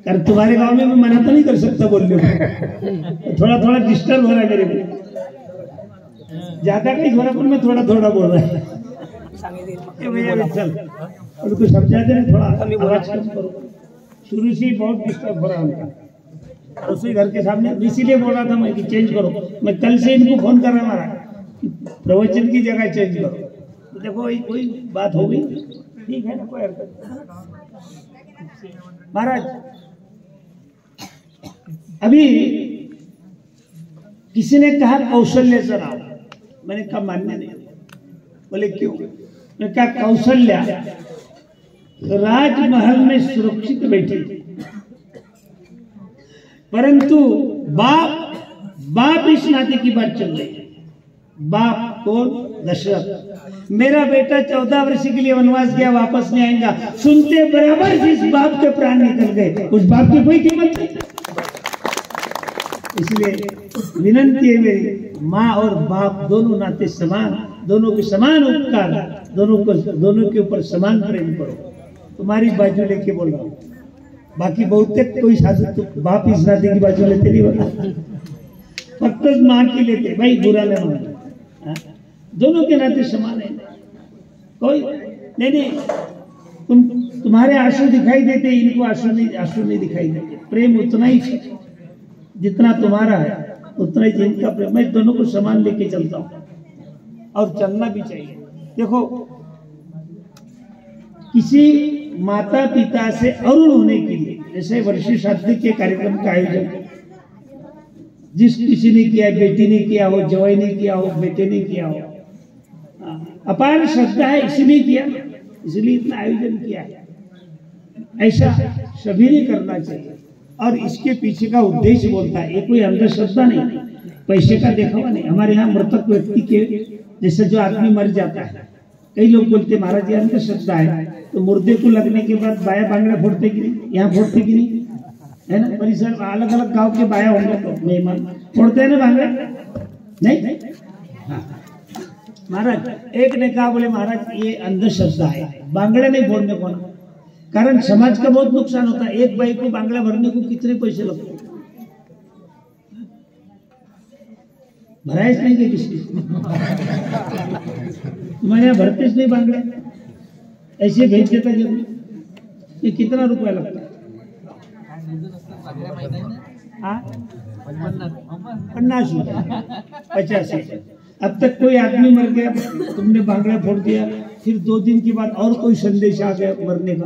कर। तुम्हारे गांव में मैं मना तो नहीं कर सकता बोलने को, थोड़ा डिस्टर्ब हो रहा है मेरे को, ज्यादा कहीं हो रहा, पर मैं थोड़ा बोल रहा है। ए भैया चल उनको समझा दे थोड़ा आवाज कम करो। शुरू से ही बहुत डिस्टर्ब हो रहा है उनका रसोई घर के सामने, इसीलिए बोल रहा था मैं कि चेंज करो। मैं कल से इनको फोन कर रहा था कि प्रवचन की जगह चेंज करो। तो देखो कोई बात हो गई, ठीक है ना, कोई हरकत नहीं। महाराज अभी किसी ने कहा कौशल्य से नाम, मैंने कहा मान्य नहीं। बोले क्यों? मैंने कहा कौशल्या राजमहल में सुरक्षित बैठी थी, परंतु बाप इस नाते की बात चल रही है। बाप कौन? दशरथ। मेरा बेटा 14 वर्ष के लिए वनवास गया, वापस नहीं आएगा। सुनते बराबर जिस बाप के प्राण निकल गए, उस बाप की कोई कीमत नहीं। इसलिए विनंती है मेरी, माँ और बाप दोनों नाते समान, दोनों के समान उपकार, दोनों के ऊपर समान प्रेम करो। तुम्हारी बाजू लेके बोल रहा हूँ, बाकी बहुते कोई साधु तो बाप इस नाते की बाजू लेते नहीं होता, फक्त माँ की लेते। भाई बुरा नहीं मानना, दोनों के नाते समान है। कोई नहीं तुम्हारे आंसू दिखाई देते, इनको आंसू नहीं दिखाई देते। प्रेम उतना ही जितना तुम्हारा है उतना ही जिनका प्रेम। मैं दोनों को समान लेके चलता हूँ और चलना भी चाहिए। देखो किसी माता पिता से अरुण होने के लिए, जैसे वर्षी श्राद्ध के कार्यक्रम का आयोजन जिस किसी ने किया, बेटी ने किया हो, जवाई ने किया हो, बेटे ने किया हो, अपार श्रद्धा है इसलिए किया, इसलिए इतना आयोजन किया है। ऐसा सभी ने करना चाहिए और इसके पीछे का उद्देश्य बोलता है, ये कोई अंधश्रद्धा नहीं, पैसे का देखावा नहीं। हमारे यहाँ मृतक व्यक्ति के जैसे जो आदमी मर जाता है, कई लोग बोलते महाराज जी अंधश्रद्धा है, तो मुर्दे को लगने के बाद बाया बांगड़ा फोड़ते कि नहीं? यहाँ फोड़ते कि नहीं? है ना, परिसर अलग अलग गांव के बाया होंगे तो मेहमान फोड़ते हैं ना बांगड़ा, नहीं? हाँ। महाराज एक ने कहा, बोले महाराज ये अंधश्रद्धा है, बांगड़ा नहीं फोड़ने को, कारण समाज का बहुत नुकसान होता है। एक बाई को बांगड़ा भरने को कितने पैसे लगते हैं? भराइस नहीं के किसी तुम्हारे यहाँ भरतेस नहीं बांगड़े, ऐसे भेज देता जरूर। ये कितना रुपया लगता है? 50 रुपया, 50। अब तक कोई आदमी मर गया, तुमने बांगड़ा फोड़ दिया, फिर 2 दिन के बाद और कोई संदेश आ गया मरने का,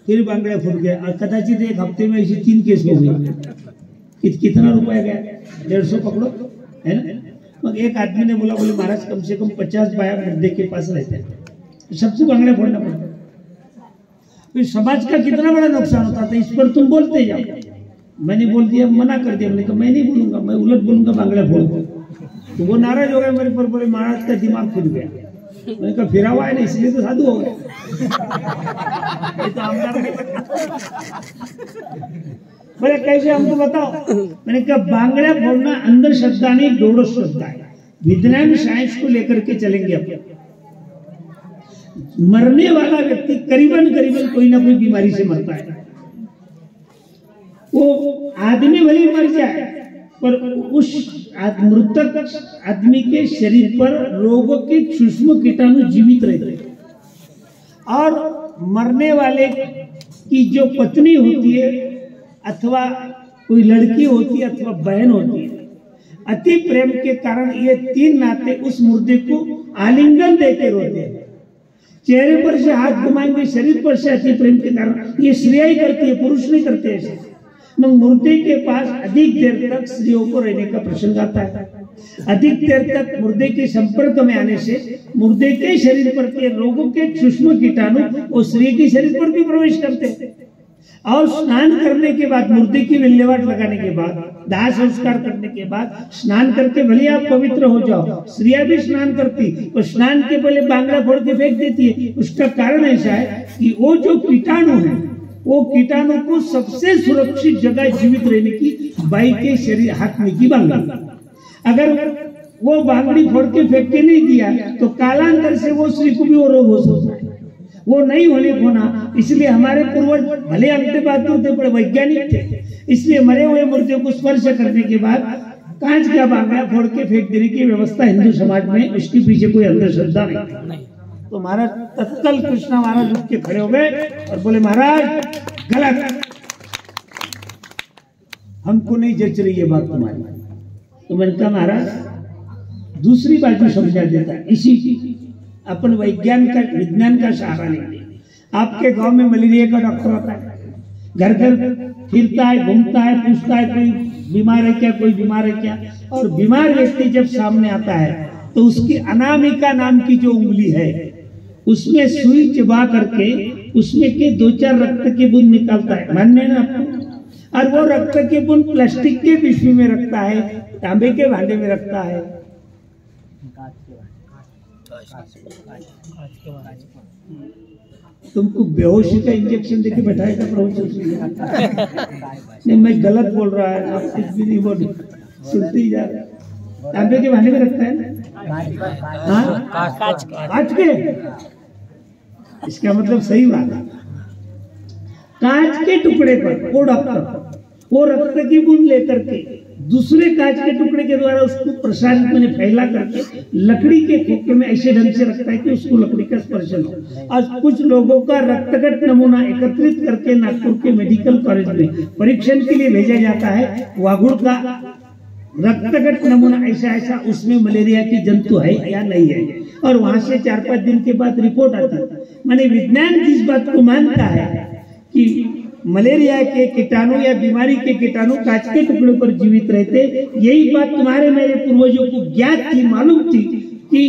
फिर बांगड़ा फूट गया, और कदाचित एक हफ्ते में ऐसे 3 केस हो गए। कितना रुपया गया? 150 पकड़ो, है ना। मगर एक आदमी ने बोला, बोले महाराज कम से कम 50 बाया मुद्दे के पास रहते हैं, तो सबसे बांगड़ा फोड़ना पड़ता है। फिर समाज का कितना बड़ा नुकसान होता था, इस पर तुम बोलते जाओ। मैंने बोल दिया, मना कर दिया, मैंने कहा मैं नहीं बोलूंगा, मैं उलट बोलूंगा, बांगड़ा फोड़ूंगा। तो वो नाराज हो गए मेरे पर, बोले महाराज का दिमाग फिर गया। मैंने कहा फिरा हुआ है ना, इसलिए तो साधु हो गए। तो बोले कैसे, हमको बताओ। मैंने कहा बांगड़ा फोड़ना अंधश्रद्धा नहीं, गौड़ श्रद्धा है। विज्ञान साइंस को लेकर के चलेंगे। अब मरने वाला व्यक्ति करीबन कोई ना कोई बीमारी से मरता है। वो आदमी भले मर जाए, पर उस मृतक आदमी के शरीर पर रोगों के सूक्ष्म कीटाणु जीवित रहते हैं। और मरने वाले की जो पत्नी होती है, अथवा कोई लड़की होती है, अथवा बहन होती है, अति प्रेम के कारण ये 3 नाते उस मुर्दे को आलिंगन देके रोते हैं। चेहरे पर से हाथ घुमाएंगे, शरीर पर से अति प्रेम के कारण। ये स्त्रियां ही करती है, पुरुष नहीं करते ऐसे। मुर्दे के पास अधिक देर तक स्त्रियों को रहने का प्रसंग आता है। अधिक देर तक मुर्दे के संपर्क में आने से मुर्दे के शरीर पर के रोगों के सूक्ष्म कीटाणु और स्त्री के शरीर पर भी प्रवेश करते हैं। और स्नान करने के बाद, मुर्दे की विल्हेवाट लगाने के बाद, दाह संस्कार करने के बाद स्नान करके भले आप पवित्र हो जाओ। स्त्रियां भी स्नान करती, और स्नान के पहले बांगड़ा फोड़ के फेंक देती है। उसका कारण ऐसा है कि वो जो कीटाणु है, वो कीटाणु को सबसे सुरक्षित जगह जीवित रहने की बाई के शरीर हाथ में की बांगड़ी। अगर वो बांगड़ी फोड़ के फेंक के नहीं दिया तो कालांतर से वो स्त्री को भी वो रोग हो सकता है। वो नहीं होने को ना, इसलिए हमारे पूर्वज भले अंते बहादुर थे, बड़े वैज्ञानिक थे, इसलिए मरे हुए मुर्दे को स्पर्श करने के बाद कांच का बांगड़ा फोड़ के फेंक देने की व्यवस्था हिंदू समाज में, उसके पीछे कोई अंधश्रद्धा नहीं। तो महाराज तत्काल कृष्णा महाराज उठ के खड़े हो गए और बोले महाराज गलत, हमको नहीं जच रही ये बात तुम्हारी। तो मैंने कहा महाराज दूसरी बाजू समझा देता है, इसी अपन विज्ञान का सहारा लेंगे। आपके गांव में मलेरिया का डॉक्टर आता है, घर घर फिरता है, घूमता है, पूछता है कोई बीमार है क्या, कोई बीमार है क्या। और बीमार व्यक्ति जब सामने आता है तो उसकी अनामिका नाम की जो उंगली है उसमें सुई चबा करके उसमें के 2-4 रक्त की बूंद निकालता है, मान्य है ना आपको। और वो रक्त की बूंद प्लास्टिक के पिशवी में रखता है, तांबे के भांडे में रखता है। तुमको बेहोशी का इंजेक्शन देके बैठाएगा प्रभु। नहीं मैं गलत बोल रहा है, आप कुछ भी नहीं बोल, सुनते ही जा रहे। तांबे के भांडे में रखता है ना, कांच के। इसका मतलब सही बात है, कांच के टुकड़े पर वो डॉक्टर वो रक्त की बूंद लेकर के दूसरे कांच के टुकड़े के द्वारा उसको प्रसारित मैंने फैला करके लकड़ी के खोखे में ऐसे ढंग से रखता है कि उसको लकड़ी का स्पर्श हो। आज कुछ लोगों का रक्तगत नमूना एकत्रित करके नागपुर के मेडिकल कॉलेज में परीक्षण के लिए भेजा जाता है। वाघुड़ का रक्तगत नमूना ऐसा उसमें मलेरिया की जंतु है या नहीं है, और वहां से 4-5 दिन के बाद रिपोर्ट आती है। माने विज्ञान जिस बात को मानता है कि मलेरिया के कीटाणु या बीमारी के कीटाणु कांच के टुकड़े पर जीवित रहते, यही बात तुम्हारे मेरे पूर्वजों को ज्ञात थी, मालूम थी कि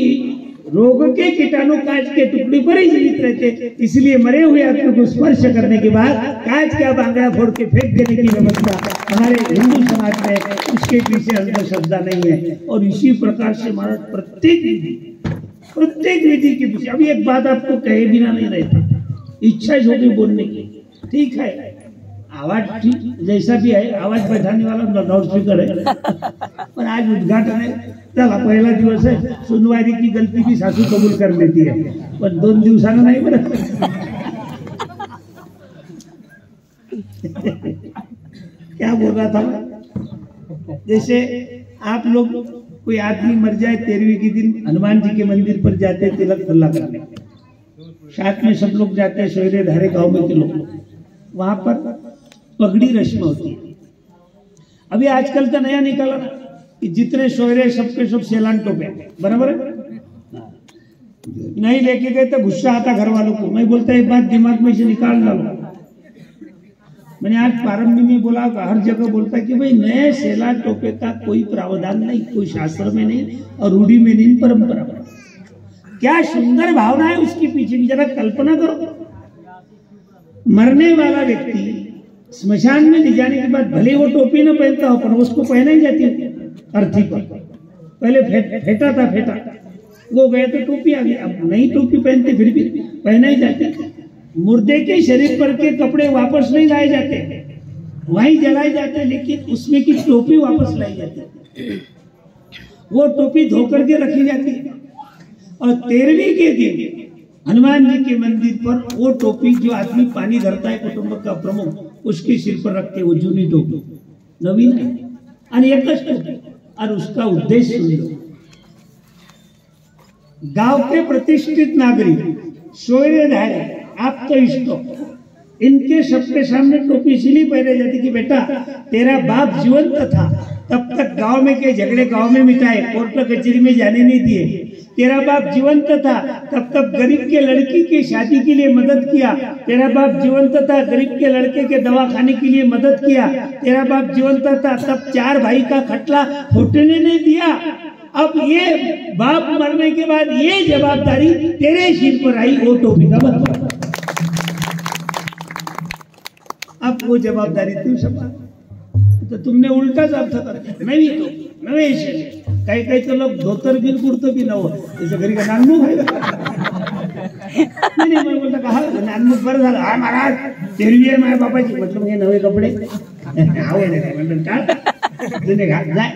रोग के कीटाणु कांच के टुकड़े पर ही जीवित रहते। इसलिए मरे हुए आत्मा को स्पर्श करने के बाद कांच का बांगड़ा फोड़ के फेंक देने की व्यवस्था हमारे हिंदू समाज में, उसके पीछे अंधश्रद्धा नहीं है। और इसी प्रकार से हमारा प्रत्येक विधि के पीछे। अभी एक बात आपको कहे बिना नहीं रहता, इच्छा जो भी बोलने की, ठीक है आवाज ठीक जैसा भी है, आवाज बैठाने वाला लाउड स्पीकर है, पर आज उद्घाटन है, चला पहला दिवस है, सुनवारी की गलती भी सासू कबूल कर लेती है, पर 2 दिवसानं नाही बरं। क्या बोल रहा था, जैसे आप लोग कोई आदमी मर जाए 13वीं के दिन हनुमान जी के मंदिर पर जाते हैं तिलक खुल्ला करने, साथ में सब लोग जाते हैं, सोयरे धारे गांव में के लोग, वहां पर पगड़ी रस्म होती है। अभी आजकल तो नया निकला कि जितने सोयरे सबके सब सेलान टोपे, बराबर है, नहीं लेके गए तो गुस्सा आता घर वालों को। मैं बोलता एक बात दिमाग में से निकाल डालो, मैंने आज प्रारंभ में बोला, हर जगह बोलता कि भाई नए सेला टोपे का कोई प्रावधान नहीं, कोई शास्त्र में नहीं और रूढ़ी में नहीं, परंपरा में। क्या सुंदर भावना है उसके पीछे की, जरा कल्पना करो। मरने वाला व्यक्ति स्मशान में ले जाने के बाद भले वो टोपी न पहनता हो, पर उसको पहना ही जाती है अर्थी पर। पहले फेंटा था, फेंटा वो गए तो टोपी आ गई, अब नई टोपी पहनते फिर भी पहना ही जाते। मुर्दे के शरीर पर के कपड़े वापस नहीं लाए जाते, वहीं जलाए जाते, लेकिन उसमें की टोपी वापस लाई जाती है, वो टोपी धोकर के रखी जाती है। और 13वीं के दिन हनुमान जी के मंदिर पर वो टोपी जो आदमी पानी धरता है कुटुंब का प्रमुख, उसके सिर पर रखते, वो जूनी टोपी, नवीन है और एक टोपी। और उसका उद्देश्य सुन लो, गांव के प्रतिष्ठित नागरिक सोयरे धारे आप तो इष्ट, इनके सबके सामने टोपी इसीलिए पहने जाती कि बेटा तेरा बाप जीवंत था तब तक गांव में के झगड़े गांव में मिटाए, कोर्ट कचहरी में जाने नहीं दिए। तेरा बाप जीवंत था तब तक गरीब के लड़की की शादी के लिए मदद किया। तेरा बाप जीवंत था, गरीब के लड़के के दवा खाने के लिए मदद किया। तेरा बाप जीवंत था तब 4 भाई का खटला फूटने नहीं दिया। अब ये बाप मरने के बाद ये जवाबदारी तेरे सिर पर आई, वो टोपी का मतलब। अब वो जवाबदारी तुम संभाल, तो तुमने उल्टा अर्थ कर, नवी टोपी नवे शरीर। काही काही तो लोग धोतर बिन कुर्तो भी न हो, जैसे घरी का नानमुख है नहीं मैं बोलता कहा नानमुख बरं झालं, हा महाराज 13वी आहे माझ्या बापाची, मतलब हे नवे कपडे आवड आहे म्हणलं का जुने घात जाय,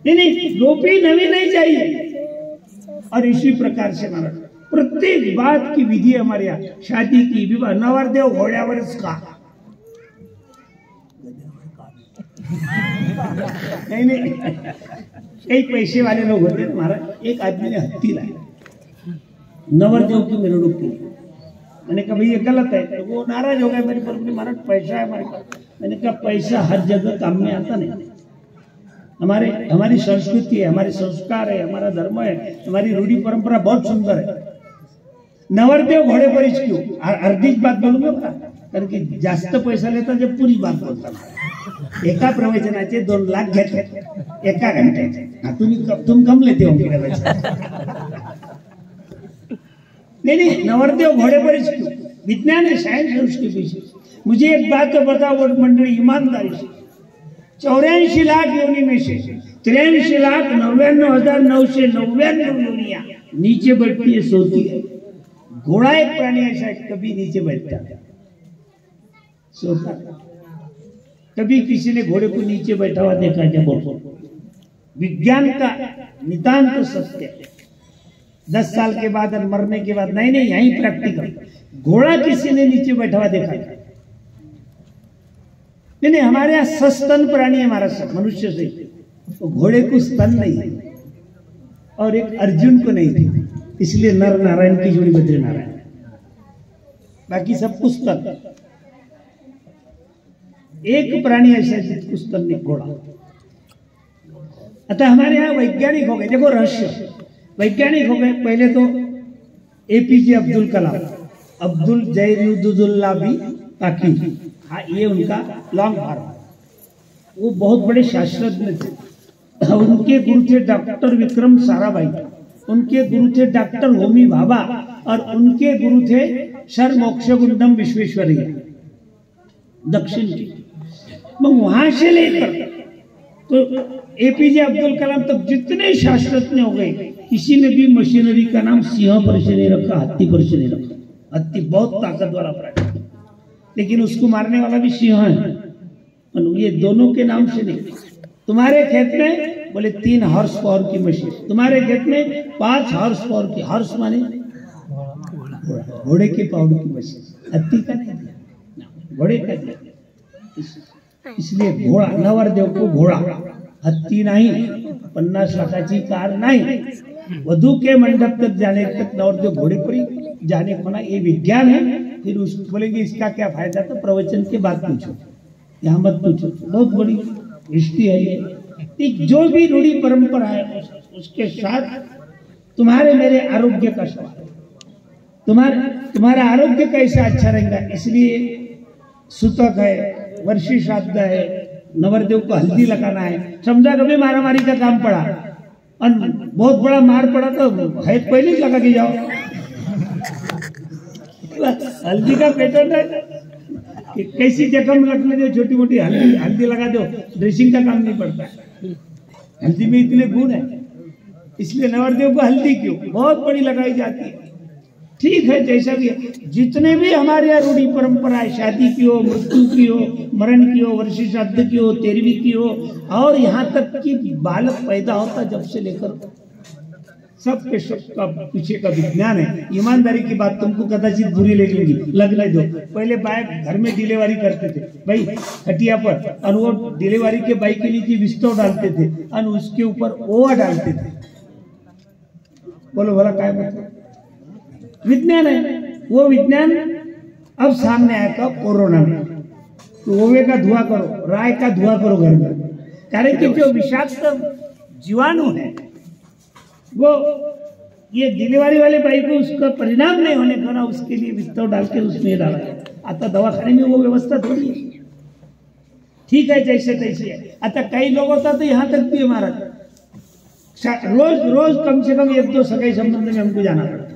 नहीं टोपी नवी नहीं चाहिए। और इसी प्रकार से हमारा प्रत्येक बात की विधि हमारे यहाँ, शादी की, विवाह, नवरदेव घोड्यावरच का नहीं, कई पैसे वाले लोग होते महाराज, एक आदमी ने हत्ती लाई, नवरदेव की मिरवणूक की। मैंने कहा भाई ये गलत है, तो वो नाराज हो गए मेरे पर, महाराज पैसा है हमारे पास। मैंने कहा पैसा हर जगह काम में आता नहीं। हमारी संस्कृति है, हमारे संस्कार है, हमारा धर्म है, हमारी रूढ़ी परंपरा बहुत सुंदर है। नवरदेव घोड़े पर क्यों अर्धीच बात बोलूंगा बघा, कारण की जास्त पैसा लेता जब पूरी बात बोलता। एका प्रवचनाचे 2 लाख घेतले एका घंट्याचे। तुम कम लेते हो नहीं, नवरदेव घोड़े पर क्यों? विज्ञान है, साइंस है उसके पीछे। मुझे एक बात तो बताओ मंडली, ईमानदारी से, 84 लाख योनि में से 83,99,999 योनियां नीचे बैठती है, सोती है। घोड़ा एक प्राणी ऐसा है, कभी नीचे बैठता है, सोता। कभी किसी ने घोड़े को नीचे बैठा हुआ देखा क्या? बोलो, विज्ञान का नितांत सत्य। 10 साल के बाद और मरने के बाद नहीं, यही प्रैक्टिकल। घोड़ा किसी ने नीचे बैठा हुआ देखा? नहीं, हमारे यहाँ सस्तन प्राणी है हमारा सब, मनुष्य से। तो घोड़े को स्तन नहीं है और एक अर्जुन को नहीं थी, इसलिए नर नारायण की जोड़ी बद्री नारायण, बाकी सब कुछ स्तन। एक प्राणी ऐसा जिसको स्तन नहीं, घोड़ा। अतः हमारे यहाँ वैज्ञानिक हो गए, देखो रहस्य, वैज्ञानिक हो गए। पहले तो APJ अब्दुल कलाम, अब्दुल जयरुद्दुल्ला भी पाकी, हाँ ये उनका लॉन्ग फॉर्म। वो बहुत बड़े शास्त्रज्ञ थे। उनके गुरु थे डॉक्टर विक्रम साराभाई, उनके गुरु थे डॉक्टर होमी भाभा, और उनके गुरु थे सर मोक्षगुंडम विश्वेश्वरैया दक्षिण की। वहां से लेकर तो APJ अब्दुल कलाम तक जितने शास्त्रज्ञ हो गए, किसी ने भी मशीनरी का नाम सिंह पर से नहीं रखा, हाथी पर से नहीं रखा। हाथी बहुत ताकत वाला प्राणी, लेकिन उसको मारने वाला भी सिंह है। ये दोनों के नाम से नहीं। तुम्हारे खेत में बोले 3 हॉर्स पावर की मशीन, तुम्हारे खेत में 5 हॉर्स पावर की, हॉर्स माने घोड़े के पावर की मशीन, हाथी का नहीं दिया, घोड़े का दिया। इसलिए घोड़ा, नवरदेव को घोड़ा, हत्ती नहीं, 50 लाखाची कार नहीं, वधु के मंडप तक जाने तक नवरदेव घोड़े पर ही जाने को ना, ये विज्ञान है। फिर उस बोलेंगे इसका क्या फायदा, तो प्रवचन के बाद पूछो, यहाँ मत पूछो। बहुत बड़ी हिस्ट्री है ये। जो भी रूढ़ी परंपरा है उसके साथ तुम्हारे मेरे आरोग्य का सवाल, तुम्हारा आरोग्य कैसा अच्छा रहेगा। इसलिए सूतक है, वर्षी श्राद्ध है, नवरदेव को हल्दी लगाना है। समझा कभी मारामारी का काम पड़ा और बहुत बड़ा मार पड़ा तो है पहले ही लगा के जाओ। हल्दी का पैटर्न है कि कैसी जख्म रखने दो, छोटी मोटी हल्दी लगा दो, ड्रेसिंग का काम नहीं पड़ता। हल्दी में इतने गुण है, इसलिए नवरदेव को हल्दी क्यों बहुत बड़ी लगाई जाती है। ठीक है, जैसा भी है, जितने भी हमारे यहाँ रूढ़ी परंपरा है, शादी की हो, मृत्यु की हो, मरण की हो, वर्षी श्राद्ध की हो, 13वीं की हो, और यहाँ तक कि बालक पैदा होता जब से लेकर सबके सबका पीछे का विज्ञान है। ईमानदारी की बात तुमको कदाचित बुरी लगेगी, लगने दो। पहले बाय घर में डिलीवरी करते थे भाई खटिया पर, और वो डिलीवरी के बाई के नीचे बिस्तर डालते थे और उसके ऊपर ओवा डालते थे। बोलो भला क्या मतलब, विज्ञान है। वो विज्ञान अब सामने आया था कोरोना में। तो ओवे का धुआं करो, राय का धुआं करो घर में, कारण कि जो विषाक्त जीवाणु है वो ये डिलीवरी वाले भाई को उसका परिणाम नहीं होने का ना, उसके लिए बिस्तर डाल के उसमें डाला है। आता दवाखाने में वो व्यवस्था थोड़ी है। ठीक है, जैसे तैसे है। आता कई लोग होता तो यहाँ तक भी हमारा रोज कम से कम 1-2 सगाई संबंध में हमको जाना पड़ता,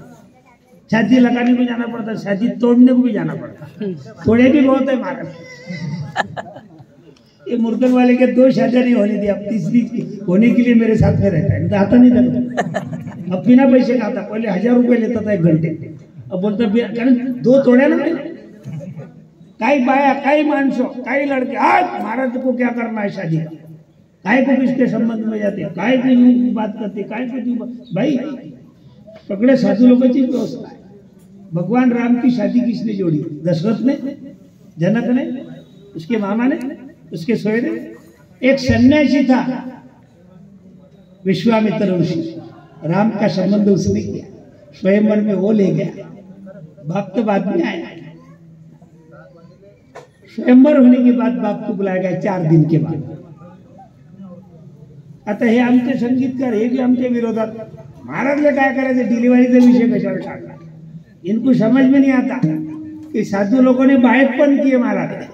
शादी लगाने को जाना पड़ता, शादी तोड़ने को भी जाना पड़ता। थोड़े भी बहुत है हमारा। ये मुर्दन वाले के 2 शादी नहीं होने दी, अब 3री होने के लिए मेरे साथ में रहता है, तो आता नहीं था। अब बिना पैसे का आता, पहले 1000 रुपये लेता था 1 घंटे, अब बोलता कारण 2 तोड़े ना मैंने। काही बाया, काही मानसो, काही लड़के, आज महाराज को क्या करना है शादी का, काय को किसके संबंध में जाते, काय को बात करते, काय को भाई पकड़े साधु लोगों की व्यवस्था है। भगवान राम की शादी किसने जोड़ी? दशरथ ने, जनक ने, उसके मामा ने, उसके सोयरे। एक सन्यासी था विश्वामित्र ऋषि, राम का संबंध उसने किया। स्वयंवर में वो ले गया, बाप तो बाद में आया। स्वयंवर होने के बाद बाप को बुलाया गया 4 दिन के बाद। आता हे आमचे संगीतकार हे भी आमच्या विरोधात, महाराजला काय करायचं, डिलिव्हरीचा विषय कशाला काढला। इनको समझ में नहीं आता कि साधु लोगों ने बायकपन किए महाराज,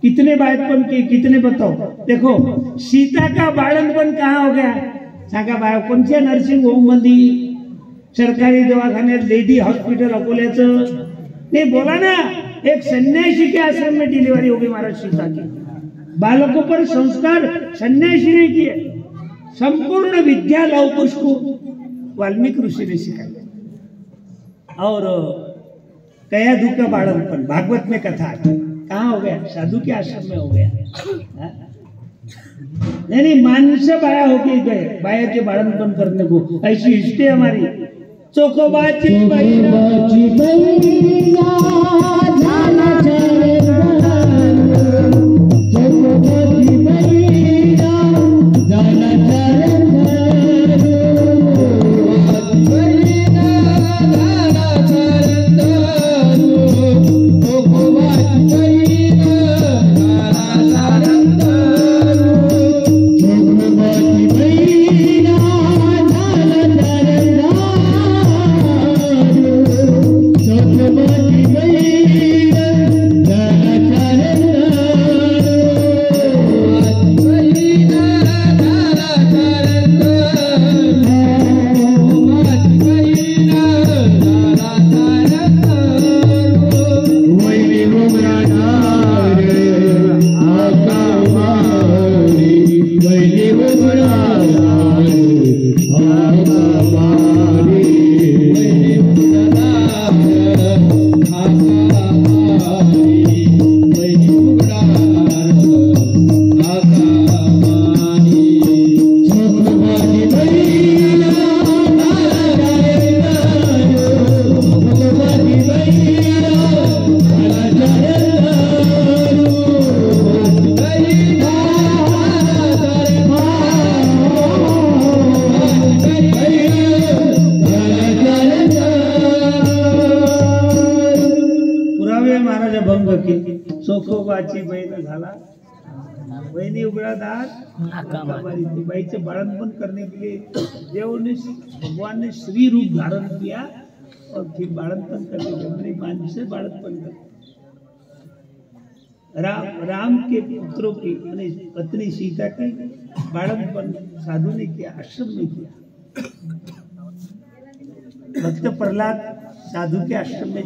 कितने बायकपन किए, कितने बताओ। देखो सीता का बाळणपण कहाँ हो गया, सांगा बाय कोणत्या नर्सिंग होम मध्ये, सरकारी दवाखान्यात, लेडी हॉस्पिटल अकोल्याचं, नहीं बोला ना, एक सन्यासी के आश्रम में डिलीवरी हो गई महाराज सीता की। बालकों पर संस्कार सन्यासी ने किए, संपूर्ण विद्या लवकुश को वाल्मीकि ऋषि ने सिखाई। और कयाधु का बाळणपण भागवत में कथा है, कहाँ हो गया, साधु के आश्रम में हो गया। नहीं मानस बाया होके गए बाया के बाळणपण करने को, ऐसी हिस्ट्री हमारी। चोखोबाची चोखोबाची बहीण झाला, बहिणी उघडा दार, बाईचे बाळणपण करने के लिए देव ने, भगवान ने श्री रूप धारण किया और फिर बाळणपण करने के लिए मान से बाळणपण कर। राम के पुत्रों की पत्नी सीता की बाळणपण साधु ने किया, आश्रम में किया। भक्त प्रहलाद साधु के आश्रम में,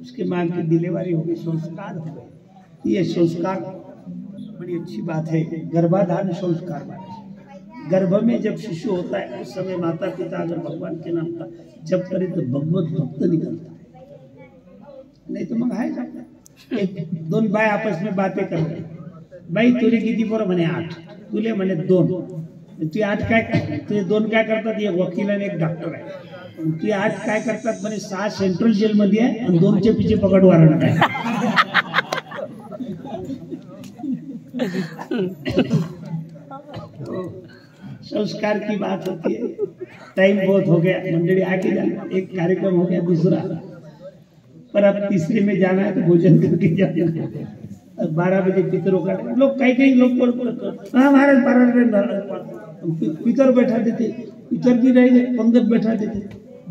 उसके मां की डिलीवरी हो गई, संस्कार हो गए। ये संस्कार बड़ी अच्छी बात है, गर्भाधान संस्कार बात। गर्भ में जब शिशु होता है उस समय माता पिता अगर भगवान के नाम का जब करे तो भगवत भक्त निकलता है, नहीं तो मग है जाता। एक 2 बाय आपस में बातें कर रहे, बाई तुले किती पोरं म्हणे 8, तुले म्हणे 2, तू 8 काय, तुझे 2 काय करतात, एक वकील आणि एक डॉक्टर आहे, तू 8 काय करतात म्हणे 6 सेंट्रल जेल मध्ये आहे आणि 2चे पीछे पकड वारंट आहे। संस्कार की बात होती है। टाइम बहुत हो गया, मंडली आके जाना, एक कार्यक्रम हो गया, दूसरा, पर अब तीसरे में जाना है तो भोजन करके जाना। 12 बजे पितरों का लोग, कई लोग हाँ महाराज 12 पितर बैठा देते, पितर भी रहे, पंगत बैठा देते।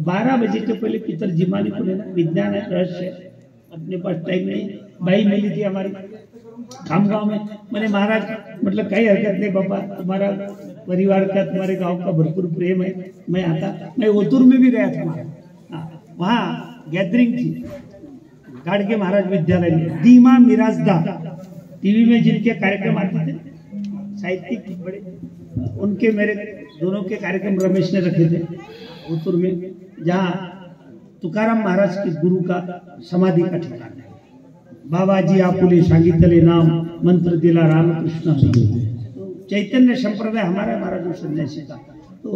12 बजे के पहले पितर जिमाने को लेना, विज्ञान है, रहस्य है, अपने पास टाइम नहीं। भाई मिली थी हमारी खामगांव में, मैंने महाराज मतलब कई हरकत नहीं बाबा, तुम्हारा परिवार का, तुम्हारे गांव का भरपूर प्रेम है, मैं आता। मैं ओतूर में भी गया था, वहाँ गैदरिंग थी गाड़गे महाराज विद्यालय में, दीमा मिराजदा टीवी में जिनके कार्यक्रम आते थे साहित्यिक बड़े, उनके मेरे दोनों के कार्यक्रम रमेश ने रखे थे ओतूर में, जहाँ तुकाराम महाराज के गुरु का समाधि का ठिकाना है। बाबाजी आपुले सांगितले नाम, मंत्र दिला रामकृष्ण हरी। तो चैतन्य संप्रदाय हमारा जो सन्यासी का, तो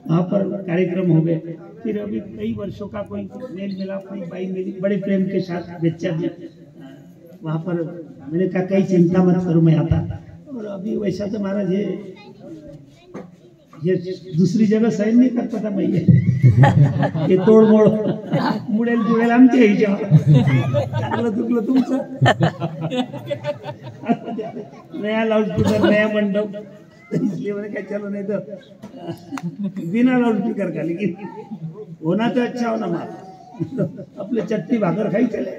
वहाँ पर कार्यक्रम हो गए। फिर अभी कई वर्षों का कोई मेल मिलाप नहीं, बाई मिली, बड़े प्रेम के साथ बच्चा भी वहाँ पर। मैंने कहा कई चिंता मत करो, मैं आता। और अभी वैसा तो महाराज ये दूसरी जगह सहन नहीं कर पाता मैं, हे तोडमोड मुडेल पुडेल आमच्या ह्याच्यावर चांगलं चुकलं तुमचं नया लाउडस्पीकर नया मंडप इसलिए मैंने क्या चलो नहीं तो बिना लाउडस्पीकर का लेकिन होना तो अच्छा होना मार अपने चटनी भाकर खाई चले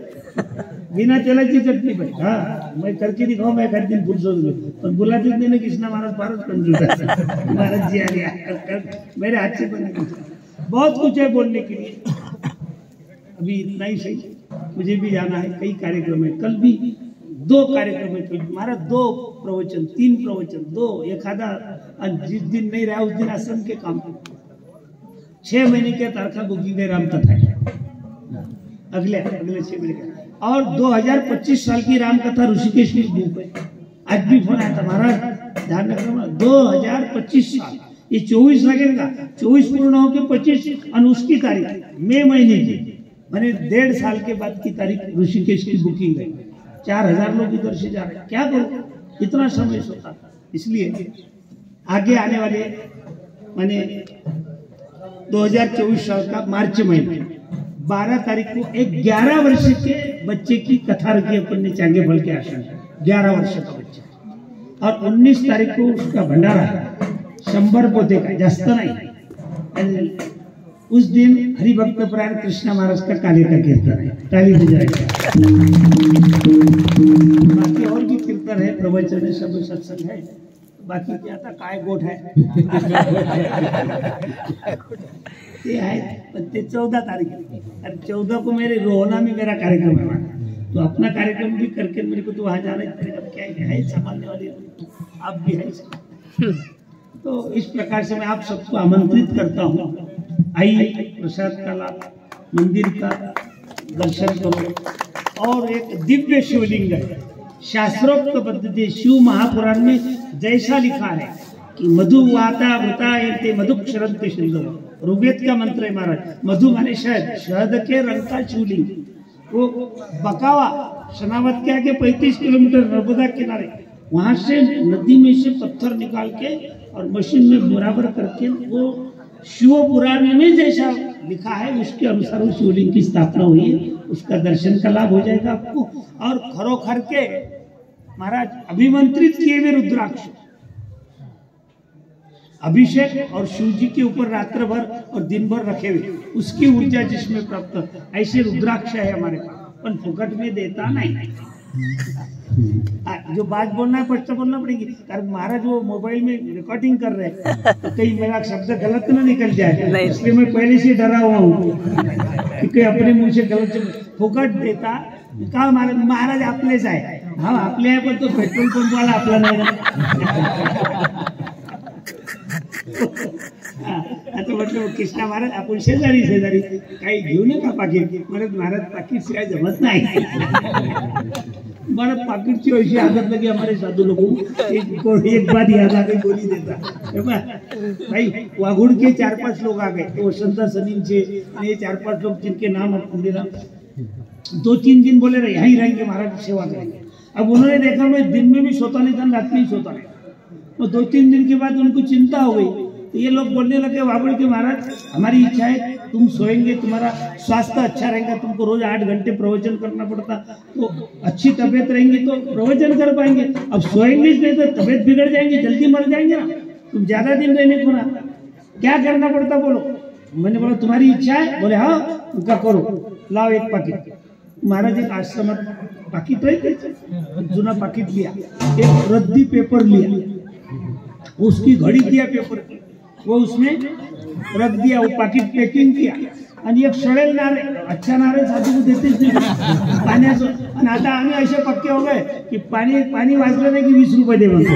बिना तेलाची चटनी पण हाँ मैं करके दिखाऊं मैं एक दिन फुर्सत में पर बुलाते देने कृष्णा महाराज पारस कंजूस महाराज जी आ गया मेरे हाथ से बना बहुत कुछ है बोलने के लिए अभी इतना ही सही मुझे भी जाना है कई कार्यक्रम है कल भी 2 कार्यक्रम है कल हमारा 2 प्रवचन 3 प्रवचन 2 एखादा जिस दिन नहीं रहा उस दिन आश्रम के काम 6 महीने के तारखा बुकिंग है राम कथा अगले 6 महीने का और 2025 साल की राम कथा ऋषिकेश की बुक है आज भी फोन आया था महाराज ध्यान रखना 2025 साल ये 24 लगेगा 24 पूर्ण हो के 25 और उसकी तारीख मई महीने की मैंने 1.5 साल के बाद की तारीख ऋषिकेश की बुकिंग है 4000 लोग इधर से जा रहे हैं क्या करूं इतना समय सोता इसलिए आगे आने वाले मैंने 2024 साल का मार्च महीने 12 तारीख को एक 11 वर्ष के बच्चे की कथा रखी अपन ने चांगे फल के आश्रम 11 वर्ष का बच्चा और 19 तारीख को उसका भंडारा 100 पोते का जास्त नहीं उस दिन हरिभक्त प्राण कृष्णा महाराज का काले का कीर्तन है ताली बजाएगा बाकी और भी कीर्तन है प्रवचन है सब सत्संग है बाकी क्या था काय गोठ है ते है ते 14 तारीख और 14 को मेरे रोहना में मेरा कार्यक्रम है तो अपना कार्यक्रम भी करके मेरे को तो वहां जाना पड़ेगा क्या है संभालने वाले आप भी है तो इस प्रकार से मैं आप सबको आमंत्रित करता हूँ आइए प्रसाद का लाभ मंदिर का दर्शन करो और एक दिव्य शिवलिंग है शास्त्रोक्त पद्धति शिव महापुराण में जैसा लिखा है कि मधु वाता वृता ते मधुक्षरंते सिंधु ऋग्वेद का मंत्र है महाराज मधु माने शहद शहद के रंग का शिवलिंग वो बकावा शनावत के आगे 35 किलोमीटर नर्मदा किनारे वहां से नदी में से पत्थर निकाल के और मशीन में बराबर करके वो शिव पुराण में जैसा लिखा है उसके अनुसार उस शिवलिंग की स्थापना हुई है उसका दर्शन का लाभ हो जाएगा आपको और खरोखर के महाराज अभिमंत्रित किए हुए रुद्राक्ष अभिषेक और शिव जी के ऊपर रात्र भर और दिन भर रखे हुए उसकी ऊर्जा जिसमें प्राप्त ऐसे रुद्राक्ष है हमारे पास पर फुकट में देता नहीं जो बात बोलना है स्पष्ट बोलना पड़ेगी कारण महाराज वो मोबाइल में रिकॉर्डिंग कर रहे हैं तो कहीं मेरा शब्द गलत ना निकल जाए इसलिए मैं पहले से डरा हुआ हूँ क्योंकि अपने मुंह से गलत फुकट देता का महाराज आपलेच आहे हाँ आपले आहे पण तो पेट्रोल पंप वाला आपला नाही आता म्हटलं कृष्णा महाराज आपण शेजारी काही घेऊ नका पाकिट महाराज पाकिट शिवाय जमत नाही बड़ा पाकिट की ऐसी आदत लगी हमारे साधु लोगों एक बार याद आ गई गोली देता भाई वाघुड़ के 4-5 लोग आ गए तो वसंता सनील से ये 4-5 लोग जिनके नाम पूरे नाम 2-3 दिन बोले रहे यहीं रहेंगे महाराज सेवा करेंगे अब उन्होंने देखा मैं दिन में भी सोता नहीं था रात में ही सोता नहीं तो 2-3 दिन के बाद उनको चिंता हो गई तो ये लोग बोलने लगे वागुड़ के महाराज हमारी इच्छा है तुम सोएंगे तुम्हारा स्वास्थ्य अच्छा रहेगा तुमको रोज 8 घंटे प्रवचन करना पड़ता तो अच्छी तबीयत रहेंगी तो प्रवचन कर पाएंगे अब सोएंगे नहीं तो तबीयत बिगड़ जाएंगी जल्दी मर जाएंगे ना तुम ज्यादा दिन रहने को ना क्या करना पड़ता बोलो मैंने बोला तुम्हारी इच्छा है बोले हाँ उनका करो लाओ एक पाकिट महाराज एक आश्रम पाकिट रही जुना पाकिट लिया एक रद्दी पेपर लिया उसकी घड़ी दिया पेपर की वो उसमें रख दिया वो पाकिट पैकिंग किया आणि एक सड़ेल नारे अच्छा नारे साधू को देतेच नाही पाण्याचं आणि आता आम्ही असे पक्के हो गए की पाणी वाजलं नाही की 20 रुपये दे म्हणतो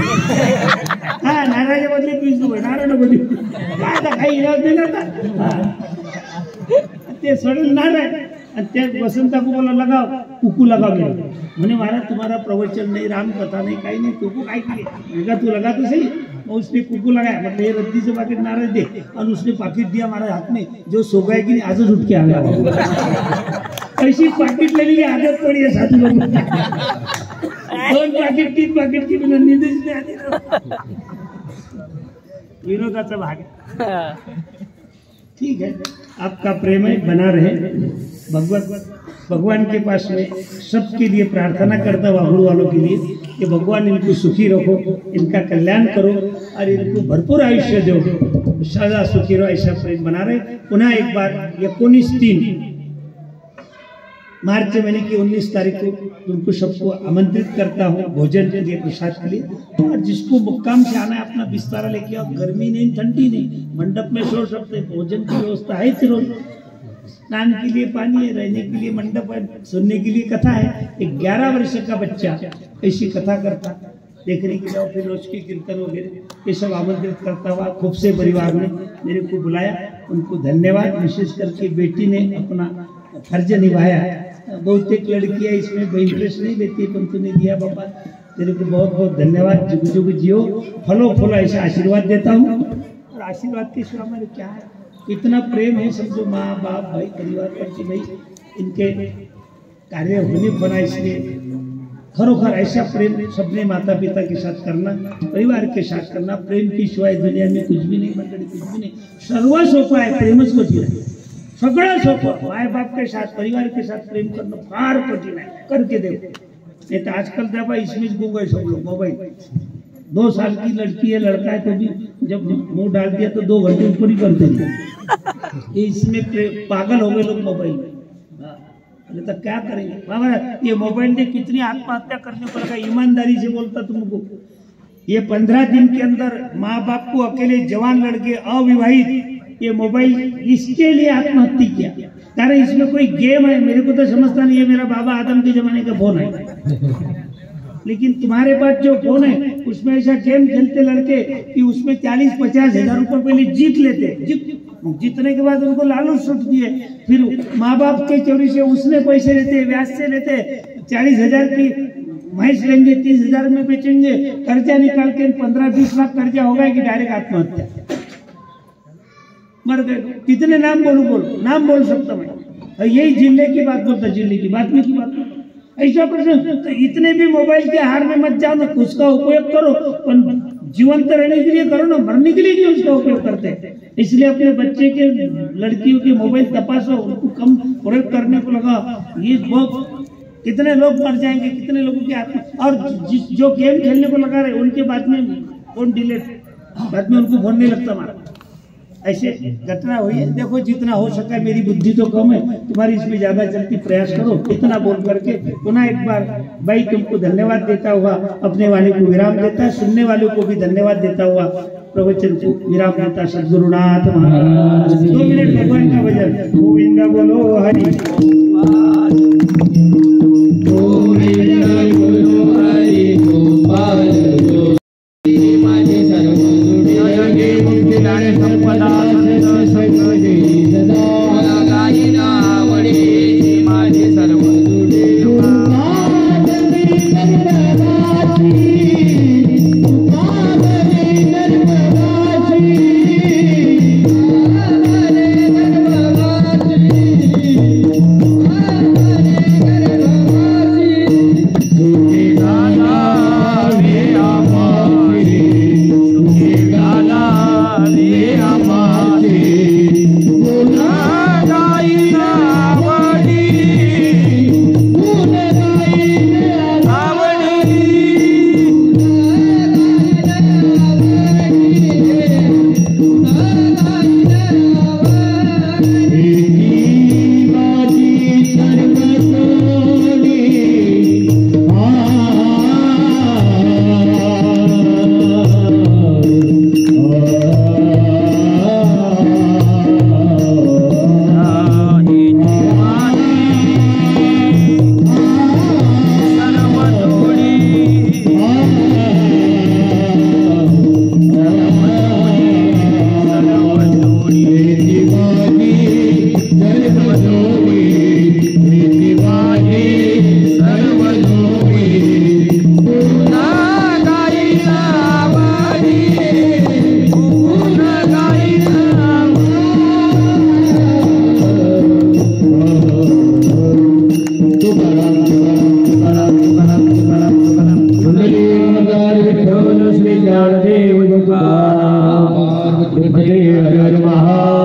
हा नारळाच्या बदले 20 रुपये नारळ बदले काय आता काही इलाज नाही ना ते सड़ेल नारळ वसंता को बोला लगाओ कुकू लगाओ मैंने महाराज तुम्हारा प्रवचन नहीं राम कथा नहीं कहीं नहीं कुकू काई किए तू लगा तो सही और उसने कुकू लगाया मतलब ये रद्दी से पाकिट नाराज दे और उसने पाकिट दिया हमारे हाथ में जो सो गए कि आज उठ के आ गया ऐसी पाकिट लेने की आदत पड़ी है साधु लोगों को 2 पाकिट 3 पाकिट की बिना नींद नहीं आती विनोदाचा भाग ठीक है, आपका प्रेम है, बना रहे। भगवान के पास में सबके लिए प्रार्थना करता हूँ, वाहुड़ वालों के लिए कि भगवान इनको सुखी रखो, इनका कल्याण करो और इनको भरपूर आयुष्य दो, सदा सुखी रहो, ऐसा प्रेम बना रहे। पुनः एक बार 19/3 मार्च महीने की 19 तारीख को उनको सबको आमंत्रित करता हूँ भोजन के लिए, प्रसाद के लिए। और जिसको मुक्काम से आना है अपना बिस्तारा लेके आओ, गर्मी नहीं ठंडी नहीं, मंडप में सो सकते, भोजन की व्यवस्था है, फिर स्नान के लिए पानी है, रहने के लिए मंडप है, सुनने के लिए कथा है। एक 11 वर्ष का बच्चा ऐसी कथा करता, देखने के लिए फिर रोज के कीर्तन वगैरह ये सब आमंत्रित करता हुआ खूब से परिवार ने मेरे को बुलाया, उनको धन्यवाद। विशेष करके बेटी ने अपना फर्ज निभाया। बहुत एक लड़कियां इसमें इंटरेस्ट नहीं लेती, पर तूने दिया बाबा, तेरे को बहुत बहुत धन्यवाद। जुग जुग जियो, फलो फलो, ऐसा आशीर्वाद देता हूँ। और आशीर्वाद के सिवा हमारे क्या है, इतना प्रेम है, समझो माँ बाप भाई परिवार पर कि भाई इनके कार्य होने बना। इसलिए खरोखर ऐसा प्रेम सबने माता पिता के साथ करना, परिवार के साथ करना। प्रेम की सिवाय दुनिया में कुछ भी नहीं, मंडळी कुछ भी नहीं। सर्व सोपं आहे, प्रेमच कठीण आहे, सगळं सोपं। माय बाप के साथ परिवार के साथ प्रेम करना फार कठिन है, करके देखो। नहीं तो आजकल देखो इसमें गूंगे सब लोग, मोबाइल 2 साल की लड़की है लड़का है तो भी जब मुंह डाल दिया तो 2 घंटे ऊपर ही करते हैं। इसमें पागल हो गए लोग मोबाइल में। अरे तो क्या करेंगे बाबा, ये मोबाइल ने कितनी आत्महत्या करने को लगा। ईमानदारी से बोलता तुमको, ये 15 दिन के अंदर माँ बाप को अकेले जवान लड़के अविवाहित ये मोबाइल इसके लिए आत्महत्या किया। कारण इसमें कोई गेम है, मेरे को तो समझता नहीं है, मेरा बाबा आदम के जमाने का फोन है। लेकिन तुम्हारे पास जो फोन है उसमें ऐसा गेम खेलते लड़के कि उसमें 40-50 हजार रुपए पहले जीत लेते, जीतने के बाद उनको लालच सुट दिए, फिर माँ बाप के चोरी से उसने पैसे लेते, ब्याज से लेते। 40 हजार की भैंस लेंगे, 30 हजार में बेचेंगे, कर्जा निकाल के 15-20 लाख कर्जा होगा कि डायरेक्ट आत्महत्या, मर गए। कितने नाम बोलो, नाम बोल सकता मैं। यही जिले की बात बोलता, जिले की बात में की बात ऐसा प्रश्न। तो इतने भी मोबाइल के हार में मत जाओ ना, उसका उपयोग करो, पर जीवंत रहने के लिए करो ना, मरने के लिए क्यों उसका उपयोग करते हैं। इसलिए अपने बच्चे के लड़कियों के मोबाइल तपासो, उनको कम प्रयोग करने को लगा। ये बहुत कितने लोग मर जाएंगे, कितने लोगों के आत्मा। और जो गेम खेलने को लगा रहे उनके बाद में फोन डिलीट, बाद में उनको फोन नहीं लगता हमारा। ऐसे घटना हुई है। देखो जितना हो सका, मेरी बुद्धि तो कम है, तुम्हारी इसमें ज्यादा चलती, प्रयास करो। इतना बोल करके पुनः एक बार भाई तुमको धन्यवाद देता हुआ अपने वाले को विराम देता, सुनने वालों को भी धन्यवाद देता हुआ प्रवचन को विराम देता। सद्गुरुनाथ महाराज 2 मिनट भगवान का भजन। गोविंद बोलो हरि, गोविंद बोलो हरि गोपाल, माझे सर्व दुर्गे मुक्ती दाने संपदा संगजे सदा, मला काही ना आवडे माझे सर्व दुर्गे हर हर महादेव।